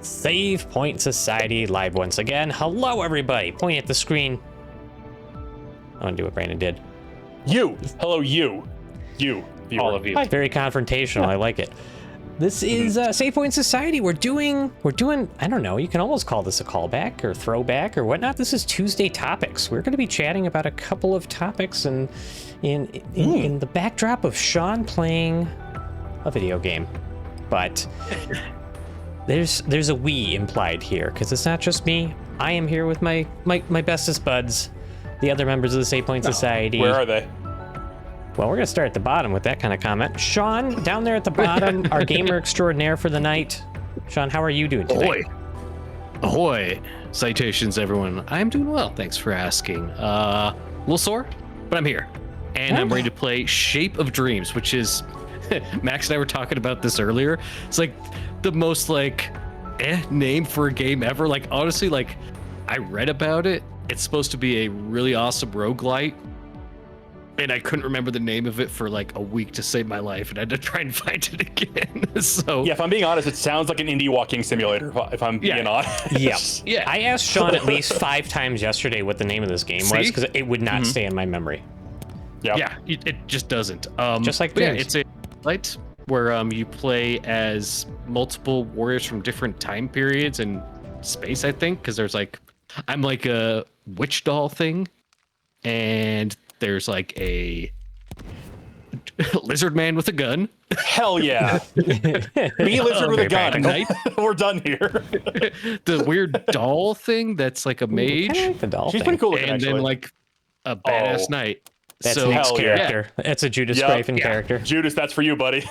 Save Point Society live once again. Hello, everybody. Point at the screen. I want to do what Brandon did. You. Hello, you. You. Viewer. All of you. It's very confrontational. I like it. This is Save Point Society. We're doing, I don't know, you can almost call this a callback or throwback or whatnot. This is Tuesday Topics. We're going to be chatting about a couple of topics and in the backdrop of Sean playing a video game. But there's a we implied here, because it's not just me. I am here with my bestest buds, the other members of the Save Point Society. Where are they? Well, we're going to start at the bottom with that kind of comment. Sean, down there at the bottom, our gamer extraordinaire for the night. Sean, how are you doing today? Ahoy. Ahoy. Citations, everyone. I'm doing well. Thanks for asking. A little sore, but I'm here. And I'm ready to play Shape of Dreams, which is... Max and I were talking about this earlier. It's like the most name for a game ever. Like, honestly, like, I read about it. It's supposed to be a really awesome roguelite. And I couldn't remember the name of it for like a week to save my life, and I had to try and find it again. So yeah, if I'm being honest, it sounds like an indie walking simulator. If I'm being honest. Yeah. I asked Sean at least 5 times yesterday what the name of this game was, because it would not stay in my memory. Yeah, it just doesn't. Just like it's a light where you play as multiple warriors from different time periods and space. I think because there's I'm like a witch doll thing, and there's like a lizard man with a gun. Hell yeah. Me lizard with a gun. We're done here. The weird doll thing that's like a mage. I like the doll She's thing. pretty cool looking, And actually. then like a badass knight. That's so Nick's hell character. That's a Judas Gryphon character. Judas, that's for you, buddy.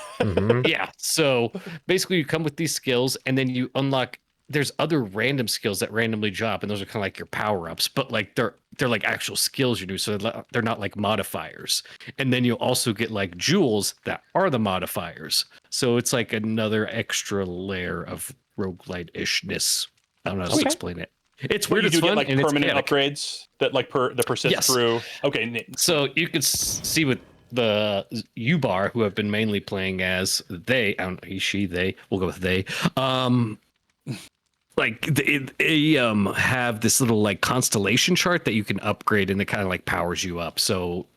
Yeah. So basically you come with these skills and then you unlock, there's other random skills that randomly drop, and those are kind of like your power-ups, but like they're like actual skills you do, so they're not like modifiers. And then you'll also get like jewels that are the modifiers. So it's like another extra layer of roguelite-ishness. I don't know how to explain it. It's weird. You It's do fun, get like and permanent it's upgrades that like that persist through. Okay. So you can see with the U-Bar, who have been mainly playing as they, I don't know, he, she, they, we'll go with they. Like they have this little like constellation chart that you can upgrade, and it kind of like powers you up. So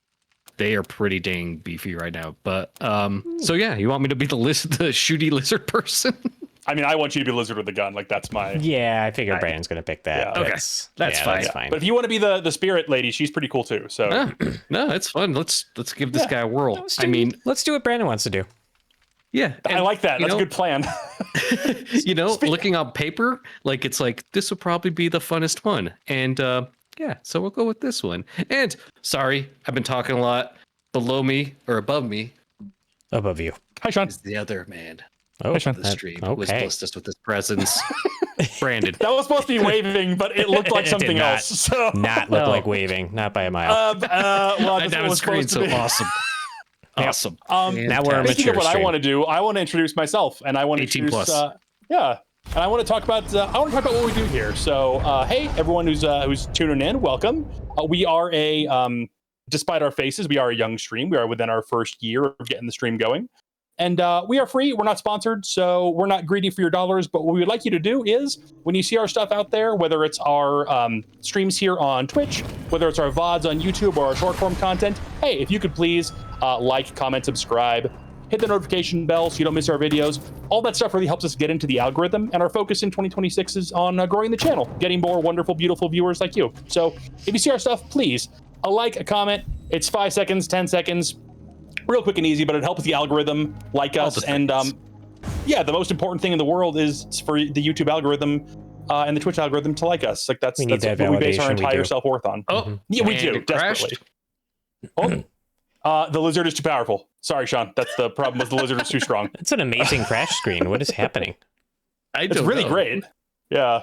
they are pretty dang beefy right now. But so yeah, you want me to be the shooty lizard person? I mean, I want you to be lizard with a gun. Like that's my. Yeah, I figured Brandon's gonna pick that. Yeah. Okay, that's fine. That's fine. But if you want to be the spirit lady, she's pretty cool too. So no, it's fun. Let's give this guy a whirl. Let's do what Brandon wants to do. Yeah, I like that. That's a good plan. Looking on paper, like it's like this will probably be the funnest one, and yeah, so we'll go with this one. And sorry, I've been talking a lot. Below me or above me, Above you. Hi, Sean. is the other man. Oh, The stream was blessed us with his presence. Brandon. That was supposed to be waving, but it looked like It did something not. else. So Not look like waving, not by a mile. well, I that's have what a was screen, supposed to so be. awesome. Awesome. Now we're a Speaking of mature what I stream. want to do, I want to introduce myself, and I want to 18 introduce. plus. Yeah, and I want to talk about. What we do here. So, hey, everyone who's tuning in, welcome. We are despite our faces, we are a young stream. We are within our first year of getting the stream going, and we are free. We're not sponsored, so we're not greedy for your dollars. But what we would like you to do is, when you see our stuff out there, whether it's our streams here on Twitch, whether it's our VODs on YouTube or our short form content, hey, if you could please like, comment, subscribe, hit the notification bell so you don't miss our videos. All that stuff really helps us get into the algorithm, and our focus in 2026 is on growing the channel, getting more wonderful, beautiful viewers like you. So if you see our stuff, please, a like, a comment. It's 5 seconds, 10 seconds, real quick and easy, but it helps the algorithm like us. And yeah, the most important thing in the world is for the YouTube algorithm and the Twitch algorithm to like us. Like that's what we base our entire self-worth on. Oh, yeah, we do desperately. The lizard is too powerful. Sorry, Sean. That's the problem. Was the lizard is too strong. It's an amazing crash screen. What is happening? It's really great. Yeah.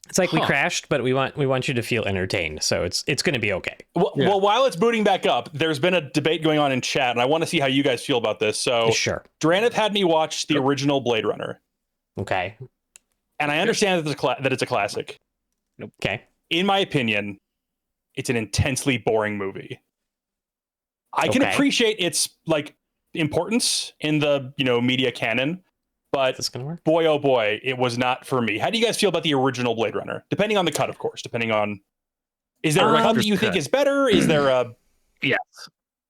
It's like we crashed, but we want you to feel entertained. So it's going to be okay. Well, while it's booting back up, there's been a debate going on in chat, and I want to see how you guys feel about this. So sure. Draneth had me watch the original Blade Runner. Okay. And I understand that it's a classic. Okay. In my opinion, it's an intensely boring movie. I can appreciate its like importance in the media canon, but Is this gonna work? boy, oh boy, it was not for me. How do you guys feel about the original Blade Runner? Depending on the cut, of course. Depending on, is there a cut that you think is better? Is there a? Yes,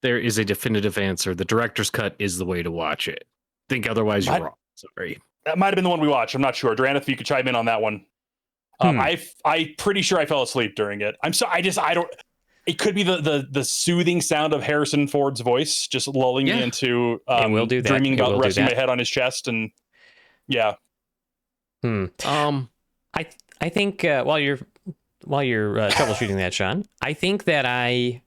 there is a definitive answer. The director's cut is the way to watch it. Think otherwise, you're wrong. Sorry. That might have been the one we watched. I'm not sure. Duran, if you could chime in on that one. I'm pretty sure I fell asleep during it. I'm sorry. I don't. It could be the soothing sound of Harrison Ford's voice just lulling me into will do that. dreaming about It will do resting my that. head on his chest and yeah. I think while you're troubleshooting that, Sean, I think that I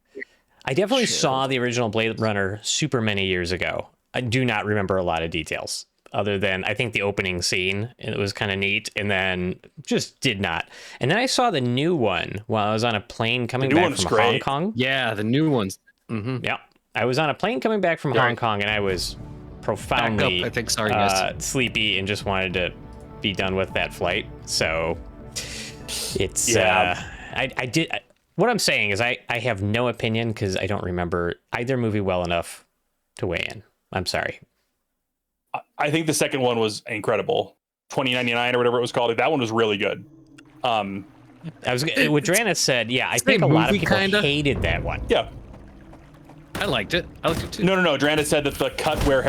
definitely saw the original Blade Runner super many years ago. I do not remember a lot of details other than I think the opening scene, it was kind of neat, and then just did not. And then I saw the new one while I was on a plane coming back from Hong Kong. Yeah, the new ones. Yeah, I was on a plane coming back from Hong Kong, and I was profoundly sleepy and just wanted to be done with that flight. So it's I did. What I'm saying is I have no opinion because I don't remember either movie well enough to weigh in. I'm sorry. I think the second one was incredible. 2099 or whatever it was called. That one was really good. I was what Drana said. Yeah, I think a lot of people hated that one. Yeah, I liked it. I liked it too. No. Drana said that the cut where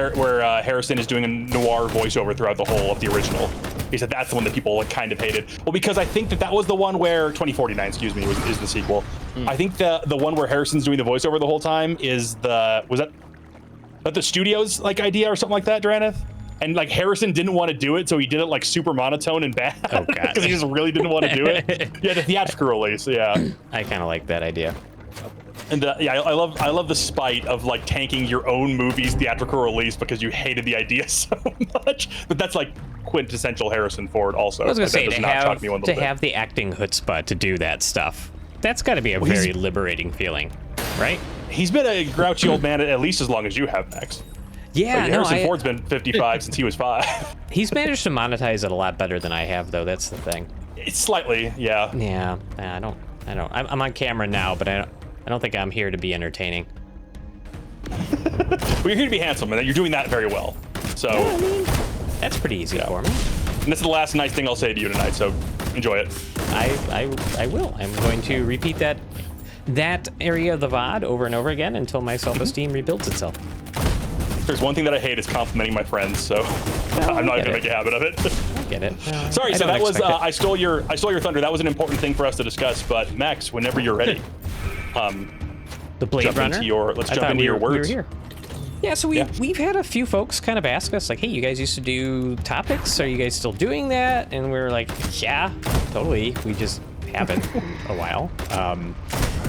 Harrison is doing a noir voiceover throughout the whole of the original. He said that's the one that people kind of hated. Well, because I think that was the one where 2049, excuse me, is the sequel. I think the one where Harrison's doing the voiceover the whole time is was that the studio's like idea or something like that, Draneth? And like Harrison didn't want to do it, so he did it like super monotone and bad. Oh god, because he just really didn't want to do it. Yeah, the theatrical release. Yeah, I kind of like that idea. And yeah, I love the spite of like tanking your own movie's theatrical release because you hated the idea so much. But that's like quintessential Harrison Ford. Also, I was gonna say to have the acting chutzpah to do that stuff. That's got to be a very liberating feeling, right? He's been a grouchy old man at least as long as you have, Max. Yeah, like, Harrison Ford's been 55 since he was 5. He's managed to monetize it a lot better than I have, though. That's the thing. It's slightly, yeah. Yeah, I don't. I'm on camera now, but I don't think I'm here to be entertaining. Well, you're here to be handsome, and you're doing that very well. So yeah, I mean, that's pretty easy for me. And this is the last nice thing I'll say to you tonight. So enjoy it. I will. I'm going to repeat that area of the VOD over and over again until my self-esteem rebuilds itself. There's one thing that I hate is complimenting my friends, so I'm not gonna make a habit of it. I get it. Sorry, so that was I stole your thunder. That was an important thing for us to discuss. But Max, whenever you're ready, the Blade Runner. Let's jump into your words. We were here. Yeah, so we've had a few folks kind of ask us like, hey, you guys used to do topics. Are you guys still doing that? And we're like, yeah, totally. We just haven't a while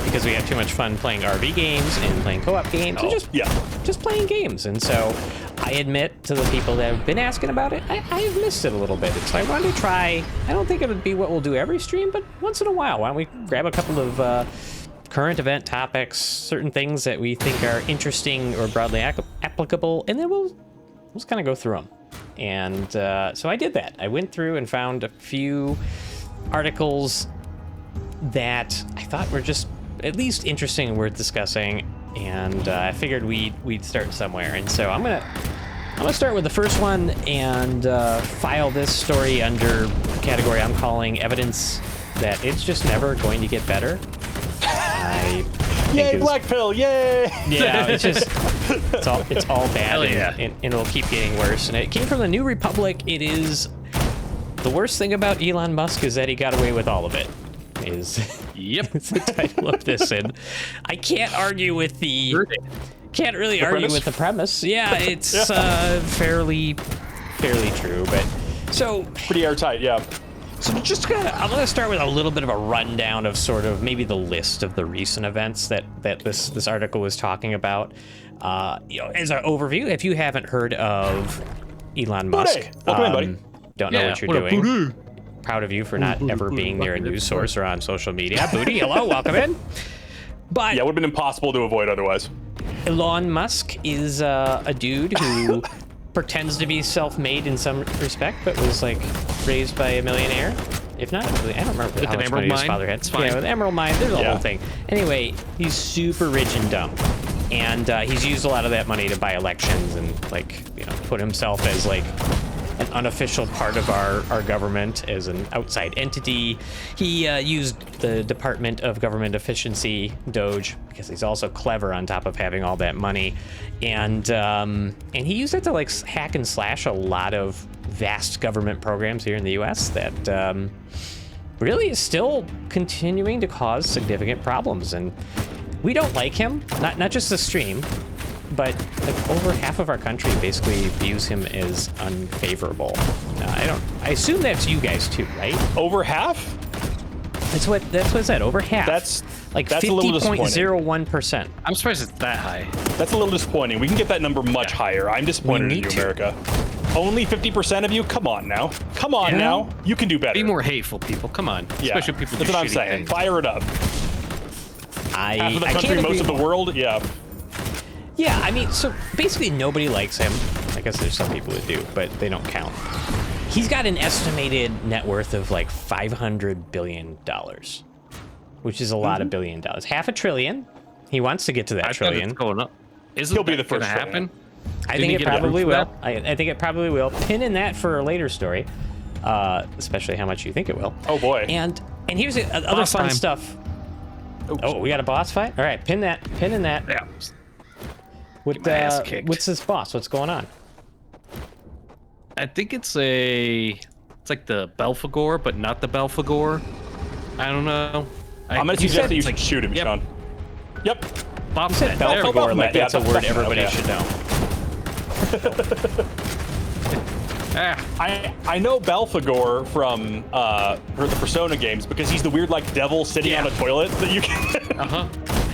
because we have too much fun playing RV games and playing co-op games and just playing games. And so I admit to the people that have been asking about it, I've missed it a little bit. So I wanted to try. I don't think it would be what we'll do every stream, but once in a while, why don't we grab a couple of current event topics, certain things that we think are interesting or broadly applicable, and then we'll just kind of go through them. And so I did that. I went through and found a few articles that I thought were just at least interesting and worth discussing, and I figured we'd start somewhere. And so I'm gonna start with the first one and file this story under a category I'm calling evidence that it's just never going to get better. Yay, black pill, yay! Yeah, it's all bad, and it'll keep getting worse. And it came from the New Republic. It is the worst thing about Elon Musk is that he got away with all of it. It's the title of this, and I can't argue with can't really argue with the premise. Yeah, it's fairly true, but so pretty airtight, yeah. So I'm gonna start with a little bit of a rundown of sort of maybe the list of the recent events that this article was talking about. As an overview, if you haven't heard of Elon Musk, welcome in, buddy. Don't know what you're doing. Proud of you for not ever being near a news source or on social media. Booty, hello, welcome in. But yeah, it would have been impossible to avoid otherwise. Elon Musk is a dude who pretends to be self-made in some respect, but was like raised by a millionaire. If not, I don't remember with how an much money his father had. Yeah, with Emerald Mine, there's a whole thing. Anyway, he's super rich and dumb, and he's used a lot of that money to buy elections and put himself as like an unofficial part of our government as an outside entity. He used the Department of Government Efficiency, Doge, because he's also clever on top of having all that money, and he used it to like hack and slash a lot of vast government programs here in the U.S. that really is still continuing to cause significant problems, and we don't like him. Not just the stream, but like over half of our country basically views him as unfavorable. I assume that's you guys too, right? Over half? That's what it said. Over half. That's like a little disappointing. 50.01%. I'm surprised it's that high. That's a little disappointing. We can get that number much higher. I'm disappointed in you, America. Only 50% of you? Come on now. Come on now. You can do better. Be more hateful, people. Come on. Yeah, Especially people. that's what I'm saying. Things. Fire it up. Half of the country, most of the world. Yeah. Yeah, I mean, so basically nobody likes him. I guess there's some people that do, but they don't count. He's got an estimated net worth of like $500 billion, which is a lot of $1 billion. $500 billion. He wants to get to that I trillion. It's going up. He'll be the first to happen. I think it probably will. I think it probably will. Pin in that for a later story, especially how much you think it will. Oh boy. And here's other fun stuff. Oops. Oh, we got a boss fight? All right, pin that. Pin in that. Yeah. What's this boss? What's going on? I think it's like the Belphegor, but not the Belphegor. I don't know. I'm gonna suggest that you should like, shoot him, Sean. Yep. Bobcat. Belphegor, like Yeah, that's a word Bobcat, everybody okay. should know. I know Belphegor from the Persona games because he's the weird like devil sitting on a toilet that you can.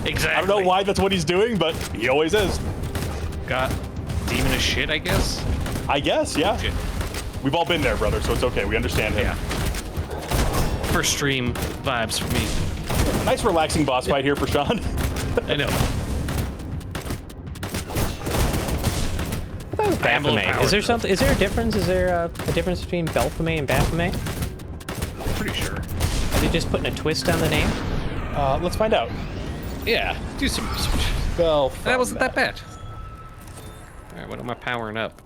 Exactly. I don't know why that's what he's doing, but he always is. Got demon as shit, I guess. I guess, yeah. Shit. We've all been there, brother, so it's okay. We understand him. Yeah. First stream vibes for me. Nice relaxing boss fight here for Sean. I know. Baphomet. Is there something? Is there a difference? Is there a difference between Belphegor and Baphomet? Pretty sure. Are they just putting a twist on the name? Let's find out. Yeah. Do some research. That wasn't that bad. All right, what am I powering up?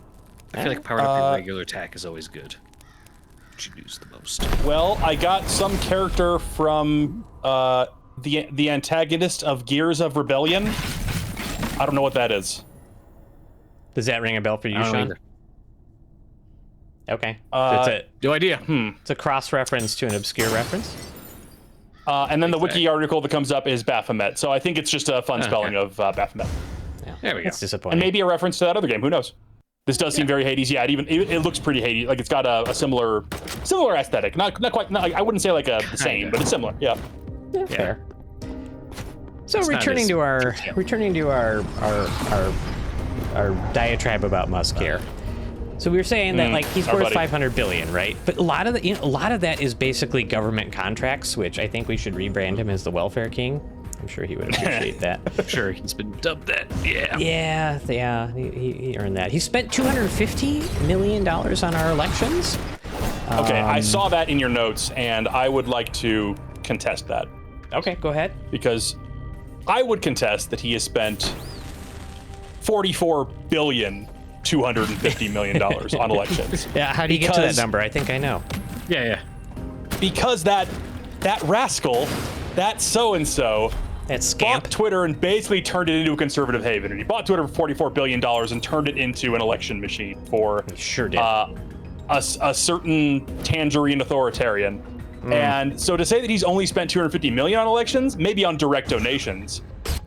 I feel like powering up your regular attack is always good. What you use the most? Well, I got some character from the antagonist of Gears of Rebellion. I don't know what that is. Does that ring a bell for you, Sean? Either. Okay. That's it. No idea. It's a cross-reference to an obscure reference. And then the wiki article that comes up is Baphomet. So I think it's just a fun spelling of Baphomet. Yeah. There we go. That's disappointing. And maybe a reference to that other game. Who knows? This does seem very Hades. Yeah, it looks pretty Hades. Like it's got a similar aesthetic. Not quite. Not, I wouldn't say like the same, but it's similar. Yeah. Yeah, fair. So It's returning not to our diatribe about Musk here. So we were saying that like he's worth 500 billion, right? But a lot of that is basically government contracts, which I think we should rebrand him as the welfare king. I'm sure he would appreciate that. I'm sure he's been dubbed that. Yeah. Yeah. He earned that. He spent $250 million on our elections. Okay, I saw that in your notes, and I would like to contest that. Okay, go ahead. Because I would contest that he has spent $44,250 million on elections. Yeah, how do you get to that number? I think I know. Yeah. Because that rascal, that so-and-so, That scamp. bought Twitter and basically turned it into a conservative haven. And he bought Twitter for $44 billion and turned it into an election machine for He sure did. a certain tangerine authoritarian. And so to say that he's only spent $250 million on elections, maybe on direct donations,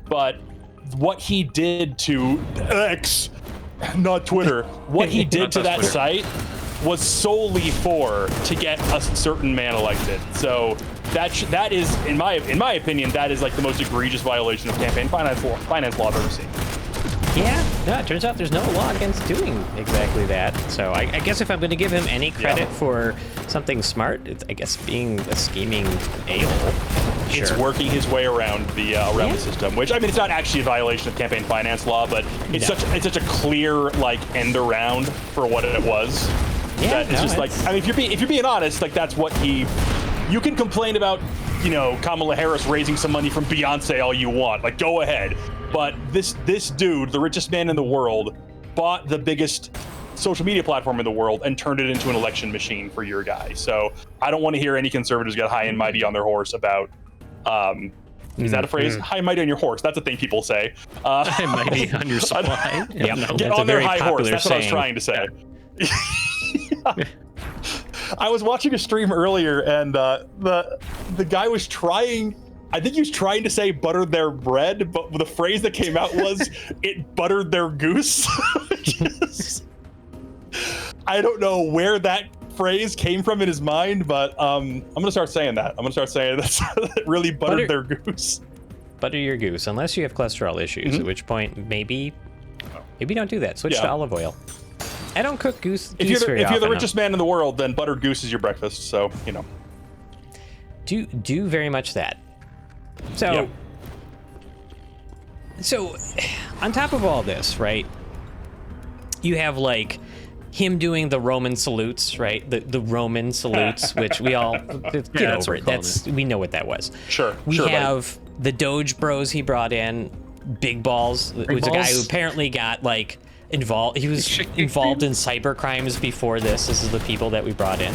but what he did to X, not Twitter, what he did to that Twitter. site was solely to get a certain man elected. So that is, in my opinion, that is like the most egregious violation of campaign finance law I've ever seen. Yeah, it turns out there's no law against doing exactly that. So I guess if I'm going to give him any credit for something smart, it's, I guess, being a scheming a-hole. Sure. It's working his way around the system, which, I mean, it's not actually a violation of campaign finance law, but it's such a clear like end around for what it was. Yeah, That it's just like, I mean, if you're being honest, like that's what you can complain about, Kamala Harris raising some money from Beyonce all you want, like go ahead. But this dude, the richest man in the world, bought the biggest social media platform in the world and turned it into an election machine for your guy. So I don't want to hear any conservatives get high and mighty on their horse about. Is that a phrase? High and mighty on your horse. That's a thing people say. High and mighty on your supply. Get on their high horse. That's what I was trying to say. Yeah. I was watching a stream earlier, and the guy was trying. I think he was trying to say butter their bread, but the phrase that came out was it buttered their goose. I don't know where that phrase came from in his mind, but I'm gonna start saying that. I'm gonna start saying that really buttered their goose. Butter your goose, unless you have cholesterol issues, at which point maybe don't do that. Switch to olive oil. I don't cook goose. If you're the richest man in the world, then buttered goose is your breakfast. So do very much that. So on top of all this, right? You have like him doing the Roman salutes, right? The Roman salutes, which we all get over it. We know what that was. Sure. We have the Doge Bros he brought in. Big Balls was a guy who apparently got like involved. He was involved in cyber crimes before this. This is the people that we brought in.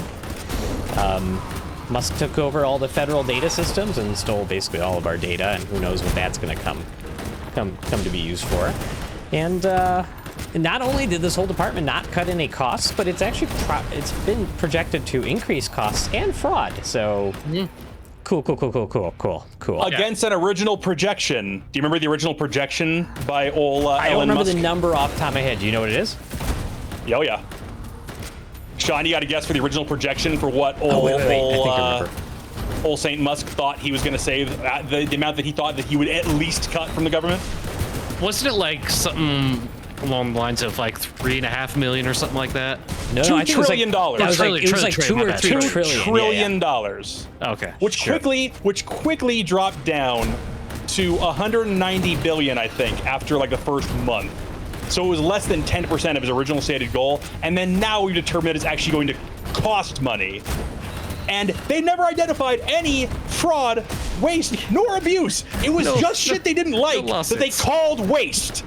Musk took over all the federal data systems and stole basically all of our data, and who knows what that's going to come to be used for. And not only did this whole department not cut any costs, but it's actually it's been projected to increase costs and fraud. So cool. Against an original projection. Do you remember the original projection by old I don't Elon remember Musk? the number off the top of my head. Do you know what it is? Oh yeah. Sean, you got a guess for the original projection for what old Saint Musk thought he was going to save, the amount that he thought that he would at least cut from the government? Wasn't it like something along the lines of like 3.5 million or something like that? No, $2 trillion. It was like $2 or $3 trillion. Okay. Which quickly dropped down to 190 billion, I think, after like the first month. So it was less than 10% of his original stated goal, and then now we determined it's actually going to cost money. And they never identified any fraud, waste, nor abuse. It was just shit they didn't like that they called waste.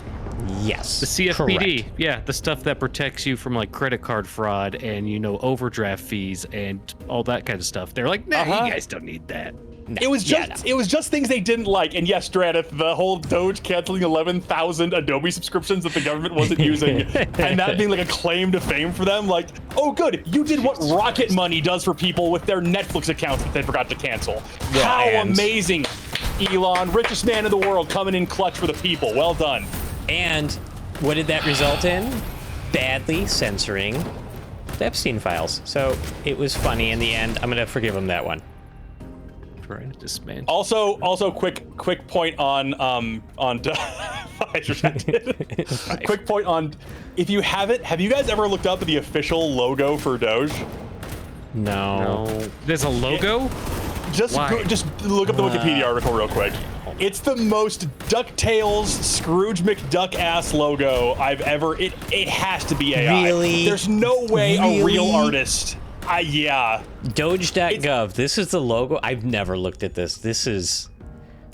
Yes. The CFPD, correct. yeah, the stuff that protects you from like credit card fraud and overdraft fees and all that kind of stuff. They're like, nah, you guys don't need that. No. It was just things they didn't like. And yes, Dranith, the whole Doge canceling 11,000 Adobe subscriptions that the government wasn't using, and that being like a claim to fame for them. Like, oh, good, you did what Rocket Money does for people with their Netflix accounts that they forgot to cancel. Yeah, how amazing, Elon, richest man in the world, coming in clutch for the people. Well done. And what did that result in? Badly censoring the Epstein files. So it was funny in the end. I'm gonna forgive him that one. Also, quick point on quick point on, if you haven't, have you guys ever looked up the official logo for Doge? No. There's a logo? Just look up the Wikipedia article real quick. It's the most DuckTales Scrooge McDuck ass logo I've ever. It has to be AI. Really? There's no way a real artist. Yeah. Doge.gov. This is the logo. I've never looked at this.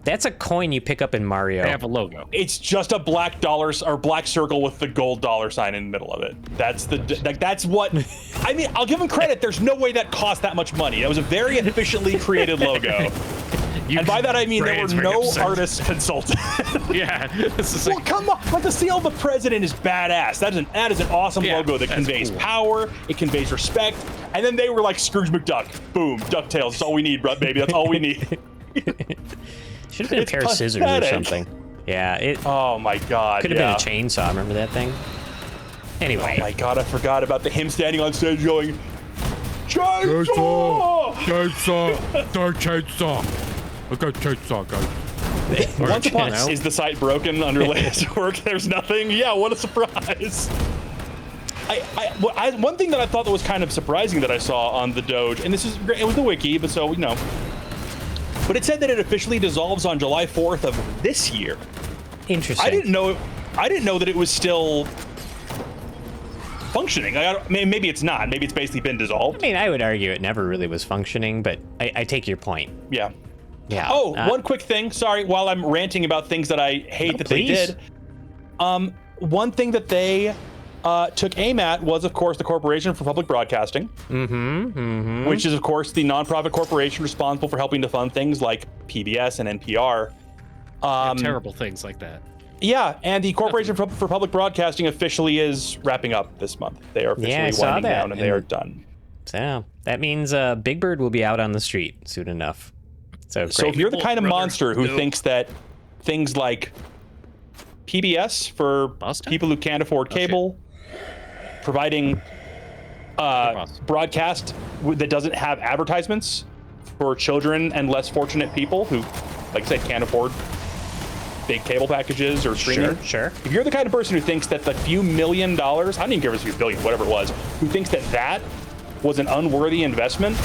That's a coin you pick up in Mario. They have a logo. It's just a black dollars or black circle with the gold dollar sign in the middle of it. That's what. I mean, I'll give them credit. There's no way that cost that much money. That was a very efficiently created logo. And by that I mean there were no artists consulted. Yeah. Well, come on. Like the seal of the president is badass. That is an awesome logo that conveys power. It conveys respect. And then they were like Scrooge McDuck. Boom. DuckTales. That's all we need, baby. That's all we need. Should have been a pair of scissors or something. Yeah. Oh my God. Could have been a chainsaw. Remember that thing? Anyway. Oh my God. I forgot about him standing on stage going, chainsaw! Chainsaw! I got chainsaw, guys. Once upon is the site broken under latest work? There's nothing. Yeah, what a surprise. One thing that I thought that was kind of surprising that I saw on the Doge, and this is great, it was the wiki, but so but it said that it officially dissolves on July 4th of this year. Interesting. I didn't know that it was still functioning. Maybe it's not. Maybe it's basically been dissolved. I mean, I would argue it never really was functioning, but I take your point. Yeah. Yeah. Oh, one quick thing. Sorry, while I'm ranting about things that I hate they did. One thing that they took aim at was, of course, the Corporation for Public Broadcasting, which is, of course, the nonprofit corporation responsible for helping to fund things like PBS and NPR. Terrible things like that. Yeah, and the Corporation for Public Broadcasting officially is wrapping up this month. They are officially winding down, and they are done. So that means Big Bird will be out on the street soon enough. So if you're the kind of monster who thinks that things like PBS for people who can't afford cable, providing broadcast that doesn't have advertisements for children and less fortunate people who, like I said, can't afford big cable packages or streaming. Sure. If you're the kind of person who thinks that the few $1 million, I don't even care if it's a few billion, whatever it was, who thinks that that was an unworthy investment,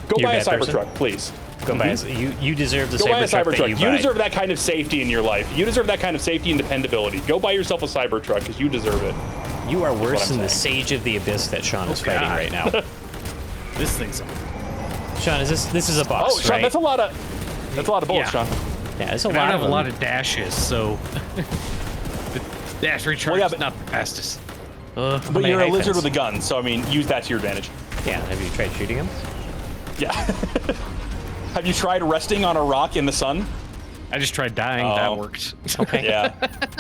go buy a Cybertruck, please. Go buy you deserve the Cybertruck that you buy. deserve that kind of safety in your life. You deserve that kind of safety and dependability. Go buy yourself a Cybertruck because you deserve it. You are worse than the Sage of the Abyss that Sean is fighting right now. This thing's Sean, this is a boss, Sean, right? that's a lot of bullets, Sean. Yeah, it's a I lot. don't have a lot of dashes, so the dash recharge is not the fastest. But you're a lizard with a gun, so I mean, use that to your advantage. Yeah, have you tried shooting him? Yeah. Have you tried resting on a rock in the sun? I just tried dying. That worked. Okay. Yeah.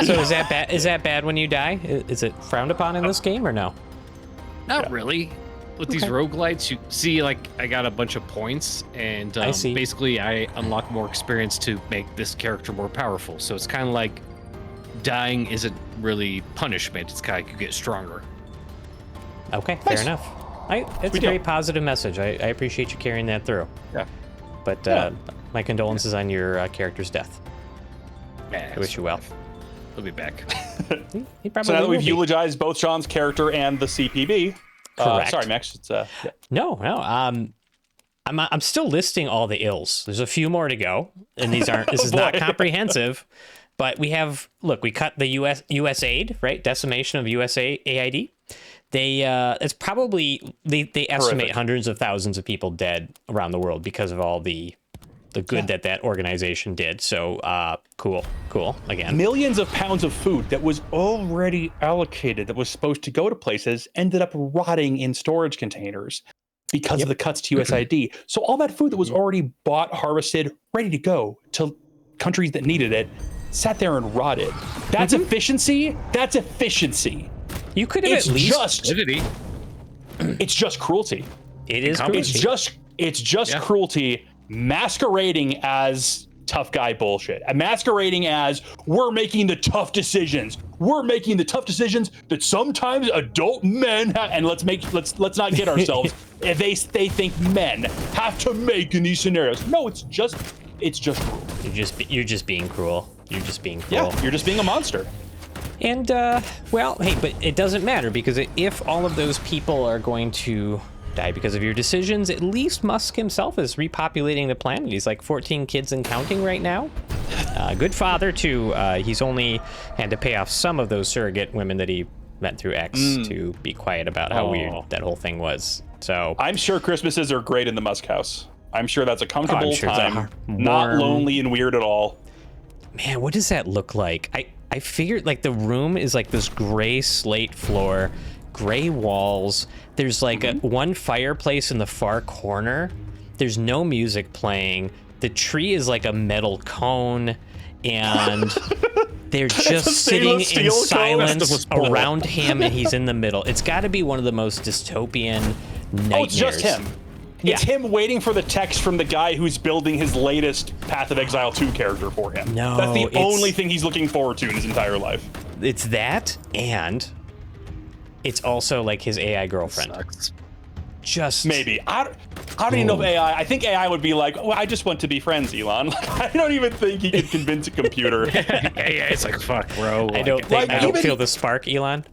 So is that bad? Is that bad when you die? Is it frowned upon in this game or no? Not really. With these roguelites, you see, like, I got a bunch of points, and I see. basically I unlock more experience to make this character more powerful. So it's kind of like dying isn't really punishment. It's kind of like you get stronger. Okay, fair enough. It's a very positive message. I appreciate you carrying that through. Yeah. But my condolences on your character's death. I wish you well. He'll be back. He probably So now that we've will be. eulogized both Sean's character and the CPB, Correct. sorry, Max. It's No. I'm still listing all the ills. There's a few more to go, and these aren't. This is not comprehensive, but we have. Look, we cut the U.S. aid, right? Decimation of USA AID. It's probably they estimate hundreds of thousands of people dead around the world because of all the good that organization did. So cool. Again, millions of pounds of food that was already allocated, that was supposed to go to places, ended up rotting in storage containers because of the cuts to USAID. So all that food that was already bought, harvested, ready to go to countries that needed it, sat there and rotted. That's efficiency. That's efficiency. you could have at least. It's just cruelty. It is cruelty. It's just cruelty masquerading as tough guy bullshit. Masquerading as we're making the tough decisions. We're making the tough decisions that sometimes adult men have, and let's not get ourselves. they think men have to make in these scenarios. No, it's just cruel. You're just being cruel. You're just being cruel. Yeah, you're just being a monster. And, well, hey, but it doesn't matter because if all of those people are going to die because of your decisions, at least Musk himself is repopulating the planet. He's like 14 kids and counting right now. Good father, too. He's only had to pay off some of those surrogate women that he met through X to be quiet about how weird that whole thing was. So I'm sure Christmases are great in the Musk house. I'm sure that's a comfortable time. Warm. Not lonely and weird at all. Man, what does that look like? I figured like the room is like this gray slate floor, gray walls. There's like one fireplace in the far corner. There's no music playing. The tree is like a metal cone, and they're just sitting in silence around him, and he's in the middle. It's got to be one of the most dystopian nightmares. Oh, it's just him. It's him waiting for the text from the guy who's building his latest Path of Exile 2 character for him. No, that's the only thing he's looking forward to in his entire life. It's that, and it's also like his AI girlfriend. Just maybe. I don't even know if AI. I think AI would be like, "Oh, I just want to be friends, Elon." I don't even think he could convince a computer. Yeah, it's like, fuck, bro. I don't feel the spark, Elon.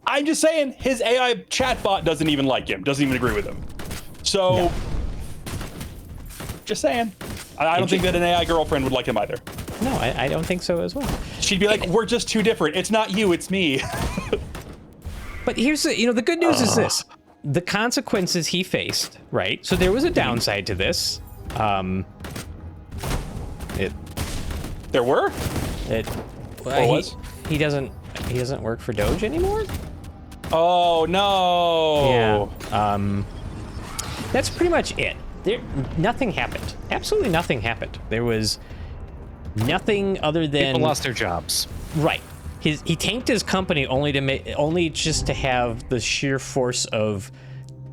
I'm just saying, his AI chatbot doesn't even like him. Doesn't even agree with him. So, just saying. I don't think that an AI girlfriend would like him either. No, I don't think so as well. She'd be like, "We're just too different. It's not you, it's me." But here's the good news is this. The consequences he faced, right? So there was a downside to this. There were? What was? he doesn't work for Doge anymore. Oh no. Yeah. That's pretty much it. Nothing happened. Absolutely nothing happened. There was nothing other than People lost their jobs. Right. He tanked his company only just to have the sheer force of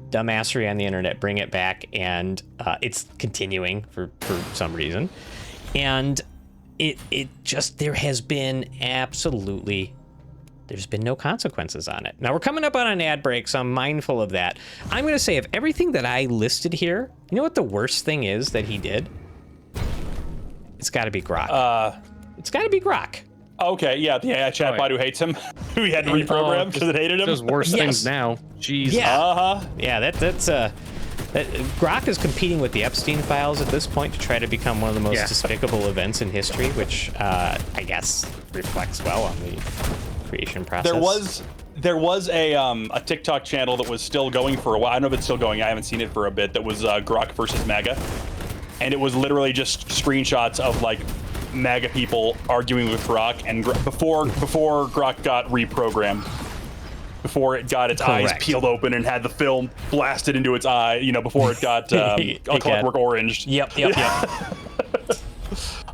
dumbassery on the internet bring it back, and it's continuing for some reason. And it just, there's been no consequences on it. Now we're coming up on an ad break, so I'm mindful of that. I'm going to say, of everything that I listed here, you know what the worst thing is that he did? It's got to be Grok. It's got to be Grok. Okay, yeah, the AI chatbot who hates him, who he had to reprogram because it hated him. Does worse things now. Jeez. Yeah. Yeah, that's Grok is competing with the Epstein files at this point to try to become one of the most despicable events in history, which I guess reflects well on the creation process. There was a TikTok channel that was still going for a while. I don't know if it's still going. I haven't seen it for a bit. That was Grok versus MAGA, and it was literally just screenshots of like MAGA people arguing with Grok, and before Grok got reprogrammed, before it got its eyes peeled open and had the film blasted into its eye, you know, before it got Clockwork Orange. Yep.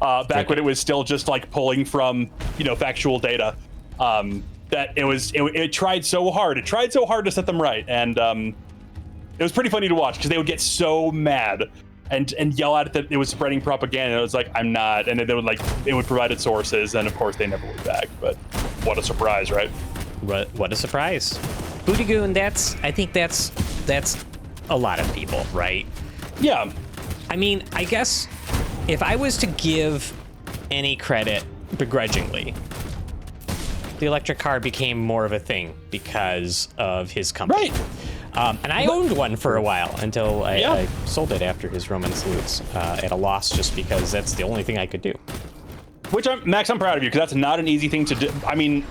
Back when it was still just like pulling from, you know, factual data. That it tried so hard. It tried so hard to set them right, and it was pretty funny to watch because they would get so mad and yell at it that it was spreading propaganda. And it was like, I'm not, and they would it would provide its sources, and of course they never went back. But what a surprise, right? What a surprise. Booty Goon, I think that's a lot of people, right? Yeah. I mean, I guess if I was to give any credit begrudgingly, the electric car became more of a thing because of his company. Right. And I owned one for a while until I sold it after his Roman salutes at a loss, just because that's the only thing I could do. Which, Max, I'm proud of you, because that's not an easy thing to do. I mean,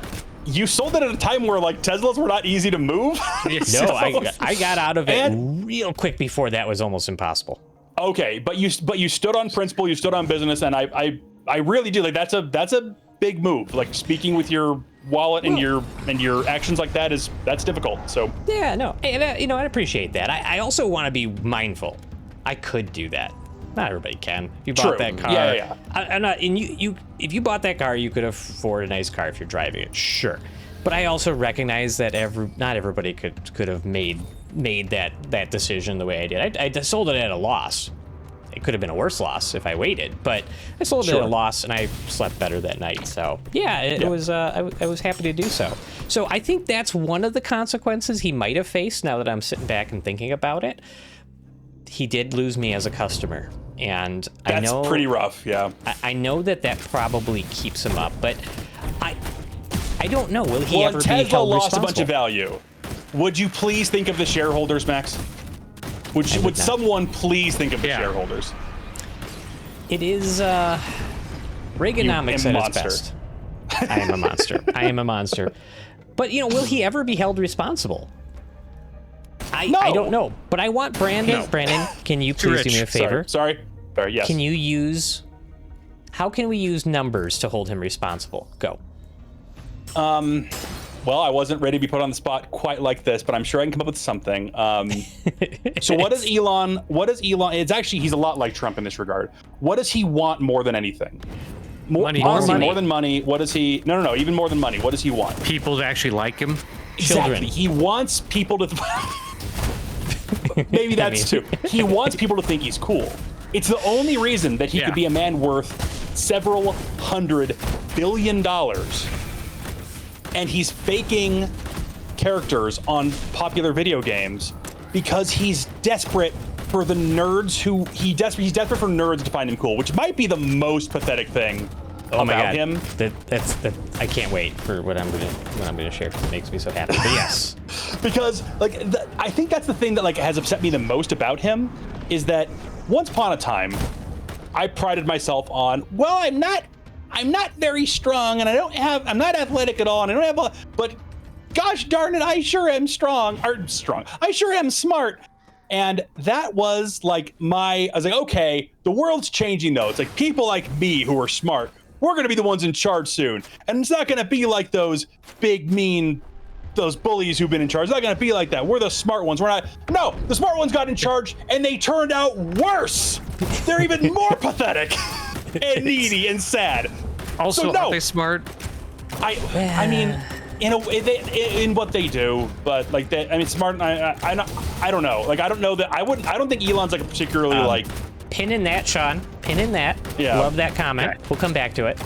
you sold it at a time where like Teslas were not easy to move. No, I got out of it real quick before that was almost impossible. Okay, but you stood on principle, you stood on business, and I really do, like, that's a big move. Like, speaking with your wallet and your actions like that's difficult. So yeah, no, and you know, I appreciate that. I also want to be mindful. I could do that. Not everybody can. If you bought that car, I'm not. And if you bought that car, you could afford a nice car if you're driving it. Sure, but I also recognize that not everybody could have made that decision the way I did. I sold it at a loss. It could have been a worse loss if I waited, but I sold it at a loss, and I slept better that night. So yeah, it was. I was happy to do so. So I think that's one of the consequences he might have faced. Now that I'm sitting back and thinking about it, he did lose me as a customer, and I know that's pretty rough. Yeah, I know that probably keeps him up, but I don't know. Will he ever be held responsible? Tesla lost a bunch of value. Would you please think of the shareholders, Max? Would someone please think of the shareholders? It is Reaganomics at its best. I am a monster. I am a monster. But, you know, will he ever be held responsible? I don't know. But I want Brandon. No. Brandon, can you please do me a favor? Sorry, yes. Can you how can we use numbers to hold him responsible? Go. Well, I wasn't ready to be put on the spot quite like this, but I'm sure I can come up with something. So what does Elon, it's actually, he's a lot like Trump in this regard. What does he want more than anything? More than money. What does he, no, even more than money. What does he want? People to actually like him. Exactly. Children. He wants people to, maybe that's too. He wants people to think he's cool. It's the only reason that he could be a man worth several $100 billion. And he's faking characters on popular video games because he's desperate for the nerds he's desperate for nerds to find him cool, which might be the most pathetic thing about him. That's I can't wait for what I'm gonna share. It makes me so happy. But yes, because like I think that's the thing that like has upset me the most about him is that once upon a time I prided myself on, well, I'm not very strong, and I'm not athletic at all, and I don't have but gosh darn it, I sure am I sure am smart. And that was like I was like, okay, the world's changing though. It's like people like me who are smart we're going to be the ones in charge soon. And it's not going to be like those big, mean, those bullies who've been in charge. It's not going to be like that. We're the smart ones. We're not. No, the smart ones got in charge and they turned out worse. They're even more pathetic and needy and sad. Also, so, no, aren't they smart? I mean, in a way, in what they do, but like that. I mean, smart. I don't know. Like, I don't know that. I don't think Elon's like a particularly like. Pin in that, Sean. Pin in that. Yeah. Love that comment. Okay. We'll come back to it.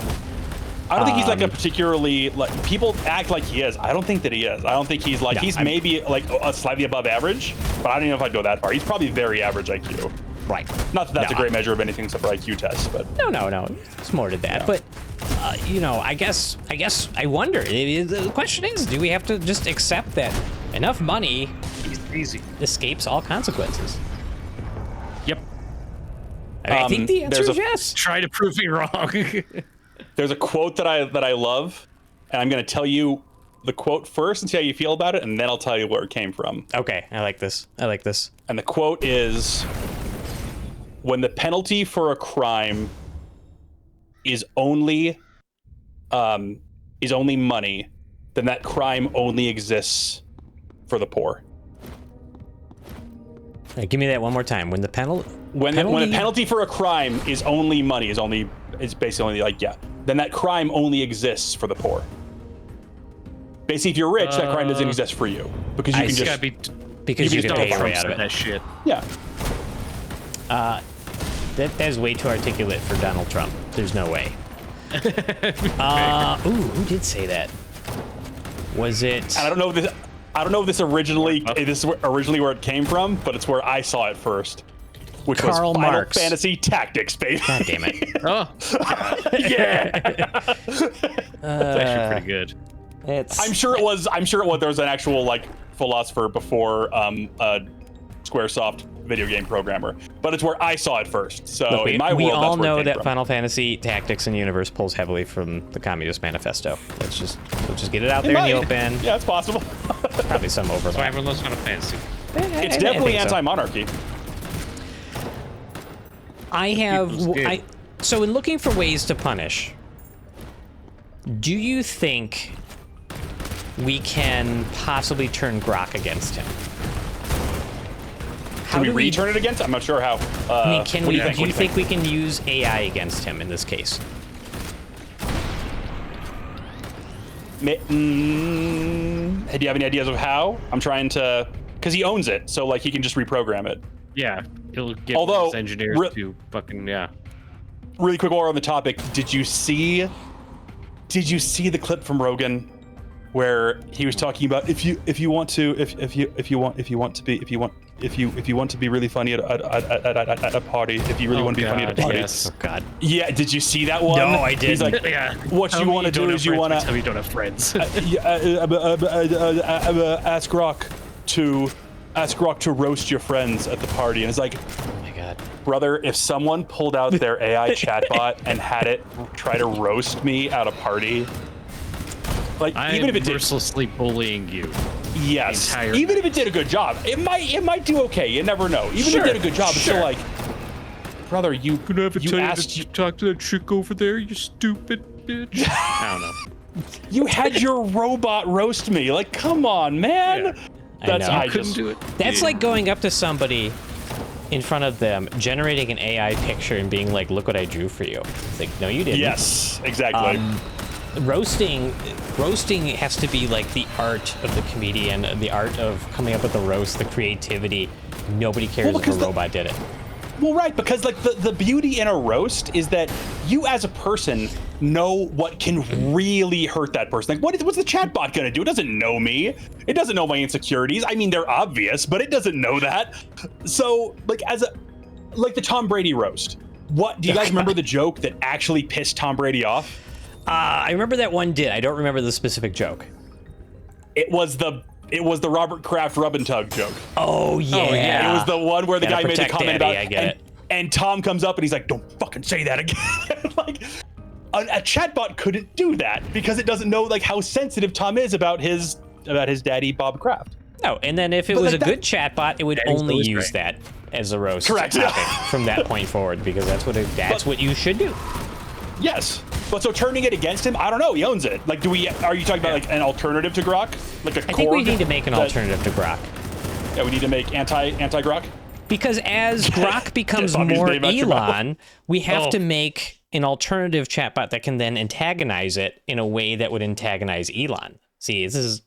I don't think he's like a particularly like people act like he is. I don't think that he is. I don't think he's like maybe like a slightly above average, but I don't know if I'd go that far. He's probably very average IQ. Right. Not that that's a great measure of anything except for IQ tests, but No. It's more to that. Yeah. But you know, I guess I wonder. The question is, do we have to just accept that enough money escapes all consequences? Yep. I think the answer is yes. Try to prove me wrong. There's a quote that I love, and I'm going to tell you the quote first and see how you feel about it, and then I'll tell you where it came from. Okay, I like this. And the quote is, when the penalty for a crime is only money, then that crime only exists for the poor. Right, give me that one more time. When a penalty for a crime is only money, is basically only like, yeah, then that crime only exists for the poor. Basically, if you're rich, that crime doesn't exist for you because you can just because you can pay your way out of it. That shit. Yeah. That is way too articulate for Donald Trump. There's no way. Who did say that? Was it? And I don't know if this originally this is originally where it came from, but it's where I saw it first, which Karl was Final Marx. Fantasy Tactics, baby. God damn it. Oh, Yeah. that's actually pretty good. I'm sure it was. There was an actual like philosopher before Squaresoft video game programmer, but it's where I saw it first. So Look, in my world, we all that's where know it came that from. Final Fantasy Tactics and Universe pulls heavily from the Communist Manifesto. We'll just get it out there in the open. Yeah, it's possible. Probably some That's why overlap. everyone loves Final Fantasy. It's definitely anti-monarchy. So in looking for ways to punish, do you think we can possibly turn Grok against him? Can we return it against? I'm not sure how. Do you think we can use AI against him in this case? Do you have any ideas of how? I'm trying to, because he owns it, so like he can just reprogram it. Yeah, it'll get his engineers to fucking Really quick, while we're on the topic, did you see the clip from Rogan where he was talking about if you want to be really funny at a party, if you really want to be funny at a party. Yes. Oh God. Yeah, did you see that one? No, I didn't. He's like, Yeah. what you want to do is you want Tell me you don't have friends. ask Grok to roast your friends at the party, and it's like, Oh my God. brother, if someone pulled out their AI chatbot and had it try to roast me at a party, like even if it did, mercilessly bullying you. yes, entire even if it did a good job, it might do okay. You never know. Even if it did a good job, it's still like, brother, you Gonna have to you tell asked you to talk to that chick over there, you stupid bitch. I don't know. you had your robot roast me. Like, come on, man. Yeah. That's know. I Couldn't just do it. That's like going up to somebody in front of them, generating an AI picture and being like, look what I drew for you. It's like, no, you didn't. yes, exactly. Roasting has to be like the art of the comedian, the art of coming up with a roast, the creativity. Nobody cares if a robot did it. Well, right, because like the beauty in a roast is that you as a person know what can really hurt that person. Like, what's the chatbot gonna do? It doesn't know me. It doesn't know my insecurities. I mean, they're obvious, but it doesn't know that. So, like, like the Tom Brady roast. What do you guys remember the joke that actually pissed Tom Brady off? I remember that one did. I don't remember the specific joke. It was the Robert Kraft rub and tug joke. Oh yeah. It was the one where the Gotta guy made a protect comment Daddy, about I get it. And Tom comes up and he's like, don't fucking say that again. Like, a chatbot couldn't do that because it doesn't know like how sensitive Tom is about his daddy Bob Kraft. No, and then if it But was like a good chatbot, it would only always use right. that as a roast Correct. topic from that point forward, because that's what you should do. Yes. But so turning it against him, I don't know. He owns it. Like, are you talking about like an alternative to Grok? Like a I think we need to make an alternative to Grok. Yeah, we need to make anti-Grok. Because as Grok becomes more Elon, we have to make an alternative chatbot that can then antagonize it in a way that would antagonize Elon. See, this is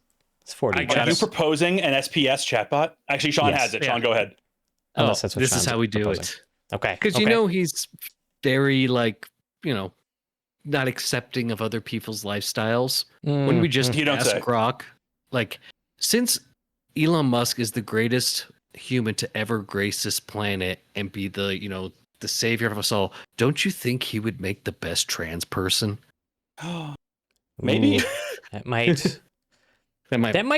40. Are you proposing an SPS chatbot? Actually, Sean has it. Sean, go ahead. Unless that's what this Sean's is how we do proposing. it. Okay. Because you know he's very like, not accepting of other people's lifestyles. When we just ask Grok, like, since Elon Musk is the greatest human to ever grace this planet and be the savior of us all, don't you think he would make the best trans person? Maybe. That might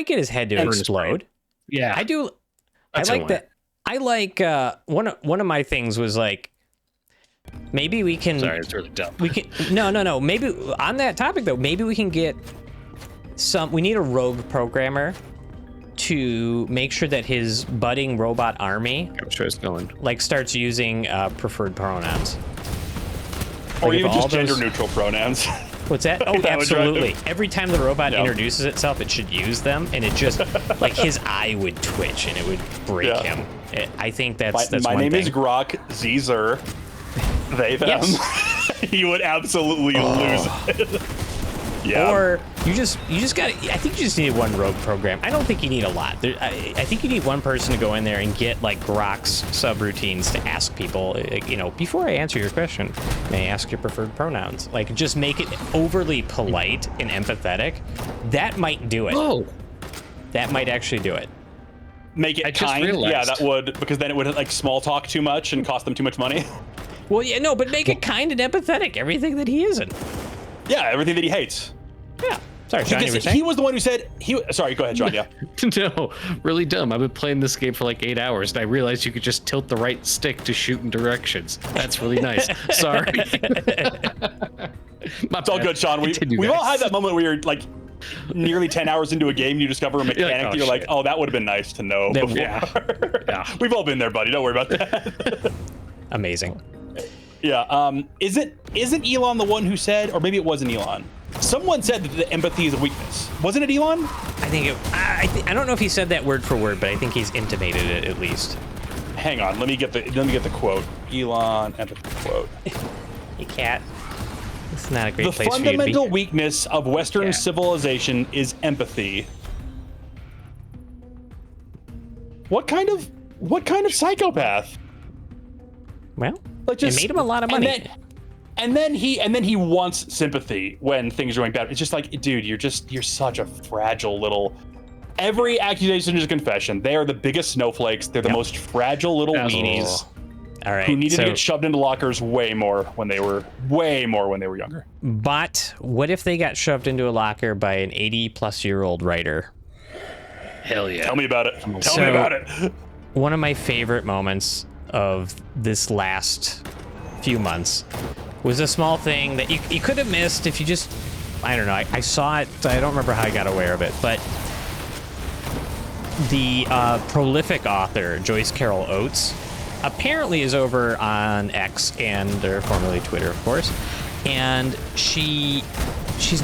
get his head to explode. Yeah, I do. I like that. I like one of my things was like, maybe we can. Sorry, it's really dumb. We can no. Maybe on that topic though, maybe we can get we need a rogue programmer to make sure that his budding robot army starts using preferred pronouns. Or even just gender-neutral pronouns. What's that? Oh, absolutely. Every time the robot introduces itself, it should use them, and it just, like, his eye would twitch, and it would break him. I think that's my one name thing. is Grok Zezer. They, them. Yes. He would absolutely lose it. Yeah. Or you just got. I think you just need one rogue program. I don't think you need a lot. I think you need one person to go in there and get like Grok's subroutines to ask people. Before I answer your question, may I ask your preferred pronouns? Like, just make it overly polite and empathetic. That might do it. Oh, that might actually do it. Make it kind. Yeah, that would, because then it would like small talk too much and cost them too much money. Well, yeah, no, but make it kind and empathetic. Everything that he isn't. Yeah, everything that he hates. Yeah. Sorry, John, you were saying? He was the one who said sorry, go ahead, John. Yeah. No, really dumb. I've been playing this game for like 8 hours, and I realized you could just tilt the right stick to shoot in directions. That's really nice. Sorry. It's all good, Sean. We've all had that moment where you're like nearly 10 hours into a game, you discover a mechanic, you're like, oh, that would have been nice to know before. Yeah. We've all been there, buddy. Don't worry about that. Amazing. Yeah. Isn't Elon the one who said, or maybe it wasn't Elon? Someone said that the empathy is a weakness. Wasn't it Elon? I think I don't know if he said that word for word, but I think he's intimated it at least. Hang on, let me get the quote. Elon empathy quote. You can't. It's not a great place for you to be. The fundamental weakness of Western civilization is empathy. What kind of psychopath? Well, it made him a lot of money. And then he wants sympathy when things are going bad. It's just like, dude, you're such a fragile little. Every accusation is a confession. They are the biggest snowflakes. They're the most fragile little weenies. All right. Who needed to get shoved into lockers way more when they were younger. But what if they got shoved into a locker by an 80-plus-year-old writer? Hell yeah. Tell me about it. Tell me about it. One of my favorite moments of this last few months was a small thing that you could have missed if you just, I don't know, I saw it, I don't remember how I got aware of it, but the prolific author, Joyce Carol Oates, apparently is over on X or formerly Twitter, of course, and she's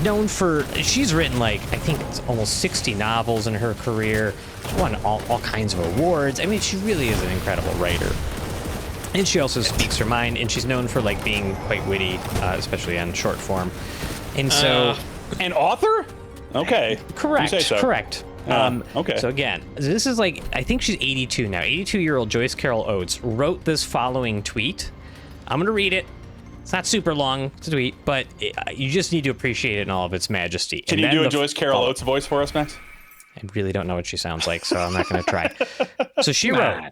known for, she's written like, I think it's almost 60 novels in her career. She's won all kinds of awards. I mean, she really is an incredible writer. And she also speaks her mind, and she's known for like being quite witty, especially on short form. And so, an author? Okay. Correct. So. Correct. Okay. So again, this is like, I think she's 82 now. 82-year-old Joyce Carol Oates wrote this following tweet. I'm gonna read it. It's not super long to tweet, but you just need to appreciate it in all of its majesty. Can you do a Joyce Carol Oates voice for us, Max? I really don't know what she sounds like, so I'm not gonna try. So she wrote.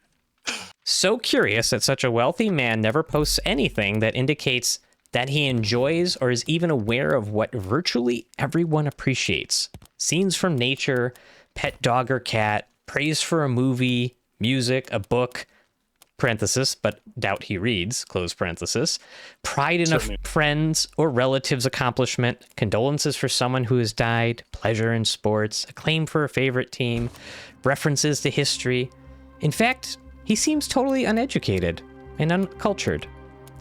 So curious that such a wealthy man never posts anything that indicates that he enjoys or is even aware of what virtually everyone appreciates. Scenes from nature, pet dog or cat, praise for a movie, music, a book, parenthesis, but doubt he reads, close parenthesis, pride in a friend's or relative's accomplishment, condolences for someone who has died, pleasure in sports, acclaim for a favorite team, references to history. In fact, he seems totally uneducated and uncultured.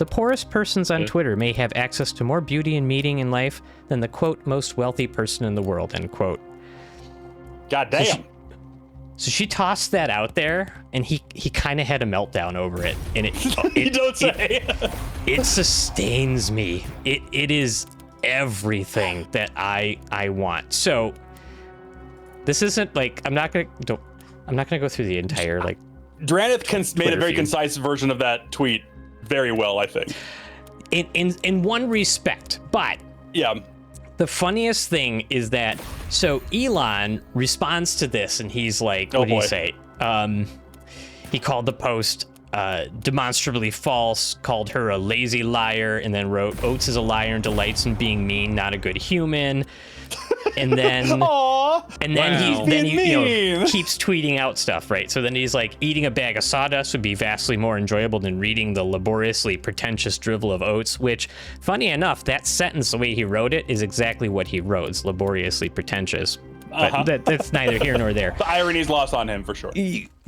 The poorest persons on Twitter may have access to more beauty and meaning in life than the, quote, most wealthy person in the world, end quote. God damn. So she tossed that out there, and he kind of had a meltdown over it. And You don't say. it sustains me. It is everything that I want. So this isn't like I'm not gonna go through the entire like. Dranith made a very feed. concise version of that tweet very well, I think. In one respect, but Yeah. the funniest thing is that so Elon responds to this, and he's like, Oh, what did he boy. say? He called the post demonstrably false, called her a lazy liar, and then wrote, Oates is a liar and delights in being mean, not a good human. And then Aww. and then Wow. he Mean. keeps tweeting out stuff, right? So then he's like, eating a bag of sawdust would be vastly more enjoyable than reading the laboriously pretentious drivel of Oates, which, funny enough, that sentence, the way he wrote it, is exactly what he wrote. It's laboriously pretentious. But that's neither here nor there. The irony's lost on him for sure.